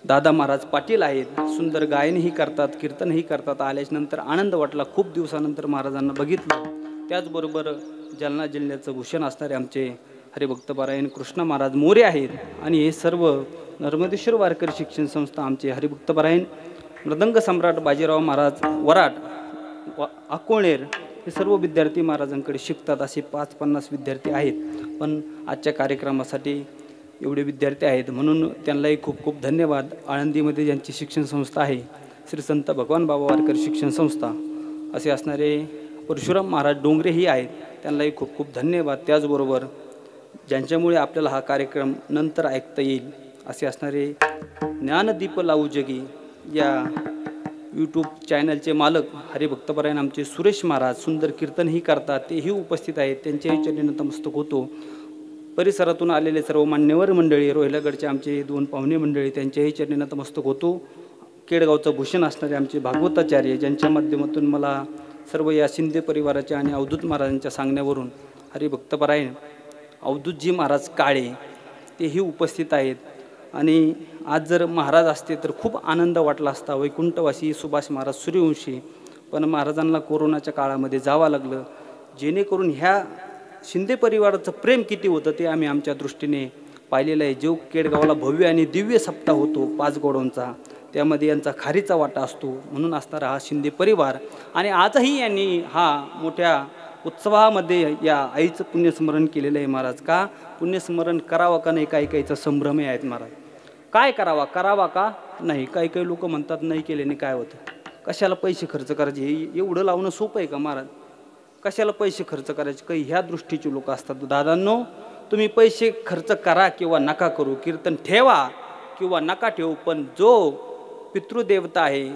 दादा महाराज पाटील आहेत. सुंदर गायनही करतात, कीर्तनही करतात. आल्याच्यानंतर आनंद वाटला, खूप दिवसानंतर महाराजांना बघितलं. त्याचबरोबर जालना जिल्ह्याचं भूषण असणारे आमचे हरिभक्तपरायण कृष्ण महाराज मोरे आहेत. आणि हे सर्व नर्मदेश्वर वारकरी शिक्षण संस्था, आमचे हरिभक्तपरायण मृदंग सम्राट बाजीराव महाराज वराड अकोळनेर, हे सर्व विद्यार्थी महाराजांकडे शिकतात. असे 5-50 विद्यार्थी आहेत. पण आजच्या कार्यक्रमासाठी एवढे विद्यार्थी आहेत, म्हणून त्यांनाही खूप खूप धन्यवाद. आळंदीमध्ये ज्यांची शिक्षण संस्था आहे, श्री संत भगवान बाबा वारकरी शिक्षण संस्था, असे असणारे परशुराम महाराज डोंगरेही आहेत. त्यांनाही खूप खूप धन्यवाद. त्याचबरोबर ज्यांच्यामुळे आपल्याला हा कार्यक्रम नंतर ऐकता येईल, असे असणारे ज्ञानदीप लावू जगी या यूट्यूब चॅनलचे मालक हरिभक्तपरायण आमचे सुरेश महाराज, सुंदर कीर्तनही करतात, तेही उपस्थित आहेत. त्यांच्याही चरणी नतमस्तक होतो. परिसरातून आलेले सर्व मान्यवर मंडळी, रोहिलागडचे आमचे 2 पाहुणे मंडळी, त्यांच्याही चरणी नतमस्तक होतो. केडगावचं भूषण असणारे आमचे भागवताचार्य, ज्यांच्या माध्यमातून मला सर्व या शिंदे परिवाराच्या आणि अवधूत महाराजांच्या सांगण्यावरून हरिभक्तपरायण अवधूतजी महाराज काळे, तेही उपस्थित आहेत. आणि आज जर महाराज असते तर खूप आनंद वाटला असता. वैकुंठवासी सुभाष महाराज सूर्यवंशी, पण महाराजांना कोरोनाच्या काळामध्ये जावं लागलं. जेणेकरून ह्या शिंदे परिवाराचं प्रेम किती होतं ते आम्ही आमच्या दृष्टीने पाहिलेलं आहे. जो केडगावला भव्य आणि दिव्य सप्ताह होतो 5 गोडांचा, त्यामध्ये यांचा खारीचा वाटा असतो. म्हणून असणारा हा शिंदे परिवार, आणि आजही यांनी हा मोठ्या उत्सवामध्ये या आईचं पुण्यस्मरण केलेलं आहे महाराज. का पुण्यस्मरण करावं का नाही, काही काहीचा संभ्रम आहेत महाराज. काय करावा का नाही, काही काही लोक म्हणतात नाही केल्याने काय होतं, कशाला पैसे खर्च करायचे, हे एवढं लावणं सोपं आहे का महाराज? कशाला पैसे खर्च करायचे, काही ह्या दृष्टीचे लोक असतात. दादांनो, तुम्ही पैसे खर्च करा किंवा नका करू, कीर्तन ठेवा किंवा नका ठेवू, पण जो पितृदेवता आहे,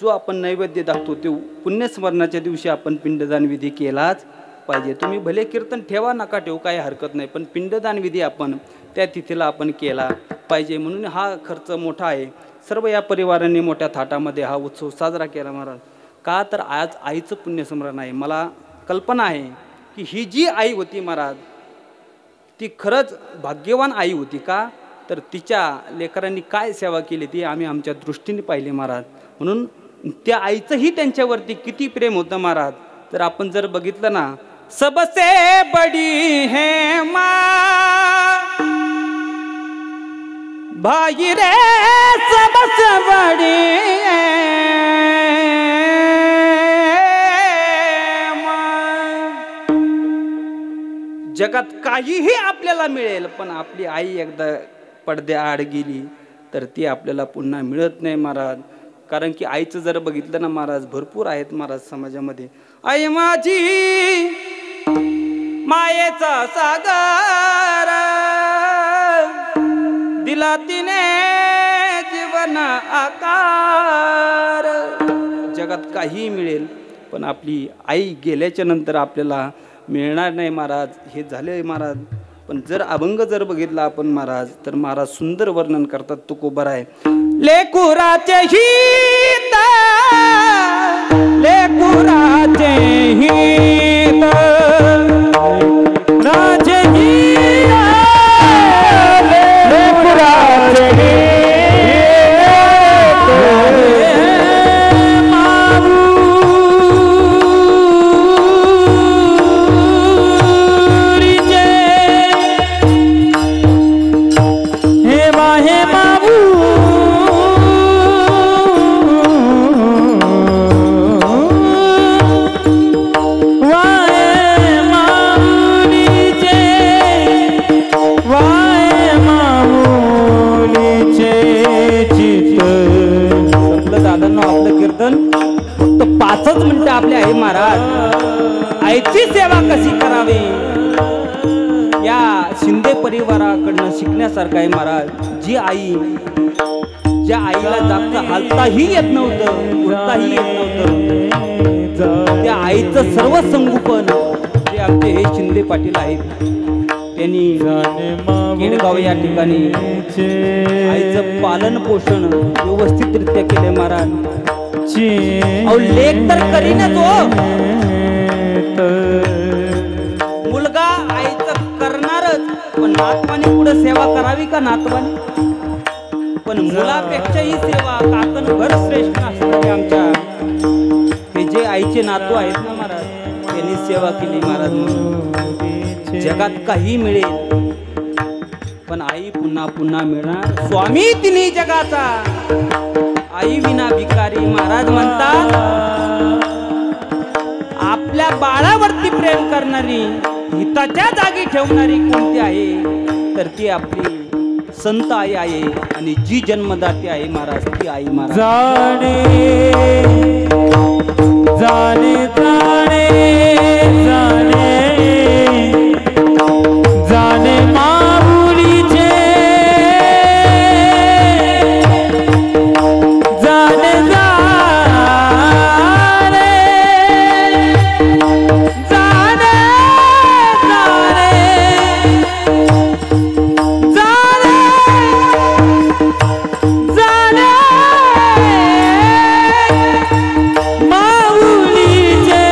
जो आपण नैवेद्य दाखवतो, ते पुण्यस्मरणाच्या दिवशी आपण पिंडदान विधी केलाच पाहिजे. तुम्ही भले कीर्तन ठेवा नका ठेवू, काही हरकत नाही, पण पिंडदान विधी आपण त्या तिथीला आपण केला पाहिजे. म्हणून हा खर्च मोठा आहे. सर्व या परिवारांनी मोठ्या थाटामध्ये हा उत्सव साजरा केला महाराज. का तर आज आईचं पुण्यस्मरण आहे. मला कल्पना आहे की ही जी आई होती महाराज, ती खरंच भाग्यवान आई होती. का तर तिच्या लेकरांनी काय सेवा केली ती आम्ही आमच्या दृष्टीने पाहिली महाराज. म्हणून त्या आईचंही त्यांच्यावरती किती प्रेम होतं महाराज. तर आपण जर बघितलं ना, सबसे बड़ी है माँ भाई रे सबसे बड़ी है माँ. जगात काहीही आपल्याला मिळेल पण आपली आई एकदा पडद्याआड गेली तर ती आपल्याला पुन्हा मिळत नाही महाराज. कारण की आईचं जर बघितलं ना महाराज भरपूर आहेत महाराज समाजामध्ये. आई माझी मायेचा सागर दिला तिने जीवन आकार. जगात काही मिळेल पण आपली आई गेल्याच्या नंतर आपल्याला मिळणार नाही महाराज. हे झाले महाराज. पण जर अभंग जर बघितला आपण महाराज तर महाराज सुंदर वर्णन करतात तुकोबराय. लेकुराचे हित लेकुराचे हित राजे हित लेकुराचे फक्त 5च मिनिटं आपले आहे महाराज. आईची सेवा कशी करावी या शिंदे परिवाराकडनं शिकण्यासारखं आहे महाराज. जी आई ज्या आईला जागता हालताही येत नव्हतं उठताही येत नव्हतं त्या आईचं सर्व संगोपन जे आमचे हे शिंदे पाटील आहेत त्यांनी केडगाव या ठिकाणी आईचं पालन पोषण व्यवस्थितरित्या केले महाराज. लेख तर करीनच हो. मुलगा आईचं करणारच पण नातवानी पुढे सेवा करावी का नातवानी. पण मुलापेक्षाही सेवा काकण भर श्रेष्ठ असणारे आमच्या हे जे आईचे नातू आहेत ना महाराज त्यांनी सेवा केली महाराज. जगात काही मिळेल पण आई पुन्हा पुन्हा मिळणार. स्वामी तिन्ही जगाचा आई विना भिकारी. महाराज म्हणतात आपल्या बाळावरती प्रेम करणारी हिताच्या जागी ठेवणारी कोणती आहे तर ती आपली संत आई आहे आणि जी जन्मदाती आहे महाराज ती आई महाराज. जाणे जाणे जाणे जाणे जाणे माऊलीचे जाणे जाणे जाणे जाणे जाणे माऊलीचे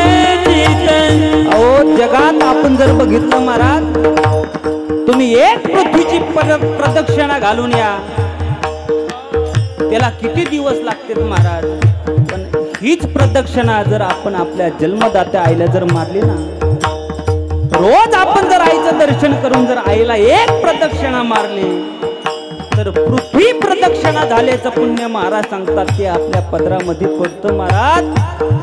चितन. अहो जगात आपण जर बघितलं महाराज तुम्ही एक पृथ्वीची प्रदक्षिणा घालून या त्याला किती दिवस लागतात महाराज. पण हीच प्रदक्षिणा जर आपण आपल्या जन्मदात्या आईला जर मारली ना रोज आपण जर आईचं दर्शन करून जर आईला एक प्रदक्षिणा मारली तर पृथ्वी प्रदक्षिणा झाल्याचं पुण्य महाराज सांगतात ते आपल्या पदरामध्ये पडतं महाराज.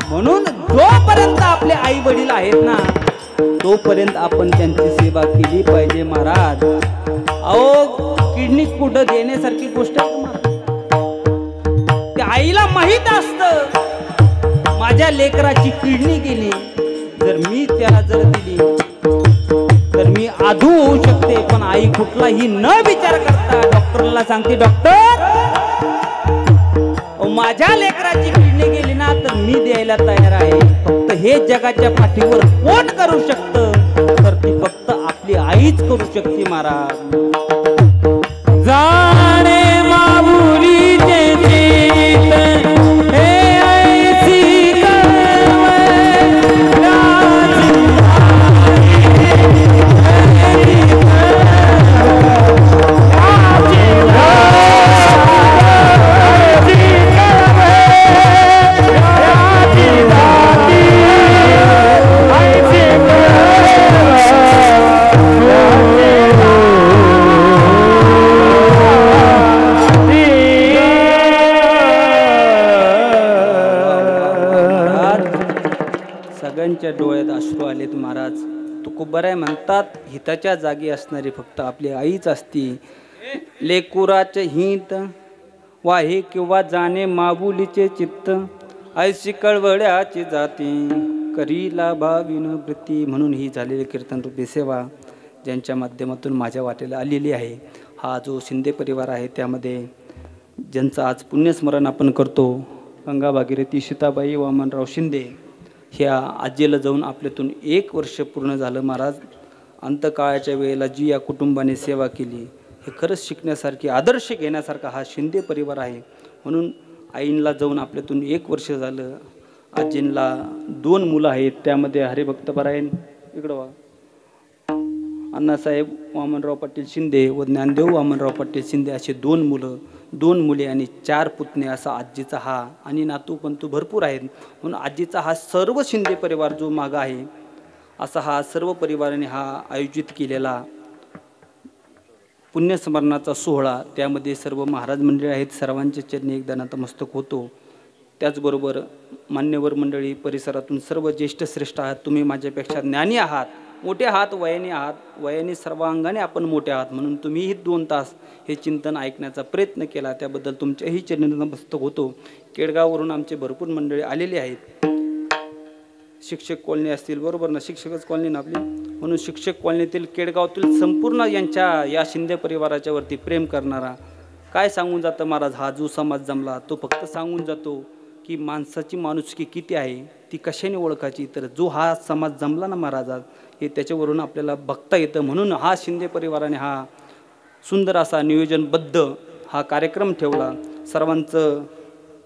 म्हणून जोपर्यंत आपले आई वडील आहेत ना तोपर्यंत आपण त्यांची सेवा केली पाहिजे महाराज. अहो किडनी कुठं देण्यासारखी गोष्ट आहे त्या आईला माहित असतं माझ्या लेकराची किडनी गेली जर मी त्याला जर दिली तर मी आधू होऊ शकते. पण आई कुठलाही न विचार करता डॉक्टरला सांगते डॉक्टर माझ्या लेकराची किडनी गेली ना तर मी द्यायला तयार आहे. फक्त हे जगाच्या पाठीवर कोण करू शकतं तर ती फक्त आपली आईच करू शकते महाराज. जाणे माऊलीचे चितन हे ऐसी I तुकोबाराय म्हणतात हिताच्या जागी असणारी फक्त आपली आईच असती. लेकुराचे हित वाहे किंवा जाणे माबुलीचे चित्त ऐशी कळवळ्याची जाती करीला भाविन वृत्ती. म्हणून ही झालेली कीर्तन रूपी सेवा ज्यांच्या माध्यमातून माझ्या वाटेला आलेली आहे. हा जो शिंदे परिवार आहे त्यामध्ये ज्यांचं आज पुण्यस्मरण आपण करतो, गंगा भागीरथी सीताबाई वामनराव शिंदे, ह्या आजीला जाऊन आपल्यातून 1 वर्ष पूर्ण झालं. महाराज अंतकाळाच्या वेळेला जी या कुटुंबाने सेवा केली हे खरंच शिकण्यासारखी आदर्श घेण्यासारखा हा शिंदे परिवार आहे. म्हणून आईंला जाऊन आपल्यातून 1 वर्ष झालं. आजींला 2 मुलं आहेत, त्यामध्ये हरिभक्तपरायण इकडं वा अण्णासाहेब वामनराव पाटील शिंदे व ज्ञानदेव वामनराव पाटील शिंदे असे 2 मुलं, 2 मुले आणि 4 पुतणे असा आजीचा हा, आणि नातू पंतू भरपूर आहेत. म्हणून आजीचा हा सर्व शिंदे परिवार जो मागा आहे असा हा सर्व परिवाराने हा आयोजित केलेला पुण्यस्मरणाचा सोहळा, त्यामध्ये सर्व महाराज मंडळी आहेत. सर्वांचे चरणी एकदा नतमस्तक होतो. त्याचबरोबर मान्यवर मंडळी परिसरातून सर्व ज्येष्ठ श्रेष्ठ आहात. तुम्ही माझ्यापेक्षा ज्ञानी आहात, मोठे आहात, वयाने आहात, वयाने सर्वांगाने आपण मोठे आहात. म्हणून तुम्हीही 2 तास हे चिंतन ऐकण्याचा प्रयत्न केला, त्याबद्दल तुमच्याही चरणी नतमस्तक होतो. केडगाववरून आमचे भरपूर मंडळी आलेले आहेत. शिक्षक कॉलनी असतील, बरोबर ना, शिक्षकच कॉलनी ना आपली. म्हणून शिक्षक कॉलनीतील केडगावातील संपूर्ण यांच्या या शिंदे परिवाराच्या वरती प्रेम करणारा काय सांगून जातं महाराज. हा जो समाज जमला तो फक्त सांगून जातो की माणसाची माणुसकी किती आहे ती कशाने ओळखायची. तर जो हा समाज जमला ना महाराजात हे त्याच्यावरून आपल्याला बघता येतं. म्हणून हा शिंदे परिवाराने हा सुंदर असा नियोजनबद्ध हा कार्यक्रम ठेवला. सर्वांचं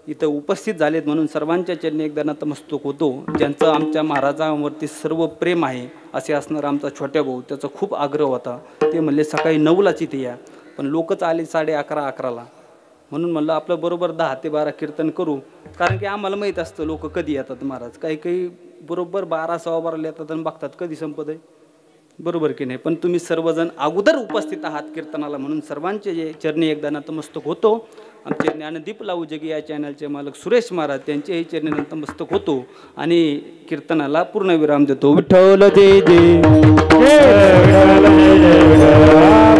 इथं उपस्थित झालेत म्हणून सर्वांच्या चरणी एकदा नतमस्तक होतो. ज्यांचं आमच्या महाराजांवरती सर्व प्रेम आहे असे असणारा आमचा छोट्या भाऊ, त्याचा खूप आग्रह होता. ते म्हणले सकाळी 9लाच इथे या, पण लोकच आले 11:30-11ला. म्हणून म्हणलं आपलं बरोबर 10 ते 12 कीर्तन करू, कारण की आम्हाला माहीत असतं लोक कधी येतात महाराज. काही काही बरोबर 12-12:15 येतात आणि बघतात कधी संपत आहे, बरोबर की नाही. पण तुम्ही सर्वजण अगोदर उपस्थित आहात कीर्तनाला, म्हणून सर्वांचे चरणी एकदा नतमस्तक होतो. आमचे ज्ञानदीप लावू जगी या चॅनलचे मालक सुरेश महाराज त्यांचेही चरणी नतमस्तक होतो आणि कीर्तनाला पूर्णविराम देतो. विठ्ठल जय जय, जय विठ्ठल जय जय विठ्ठल.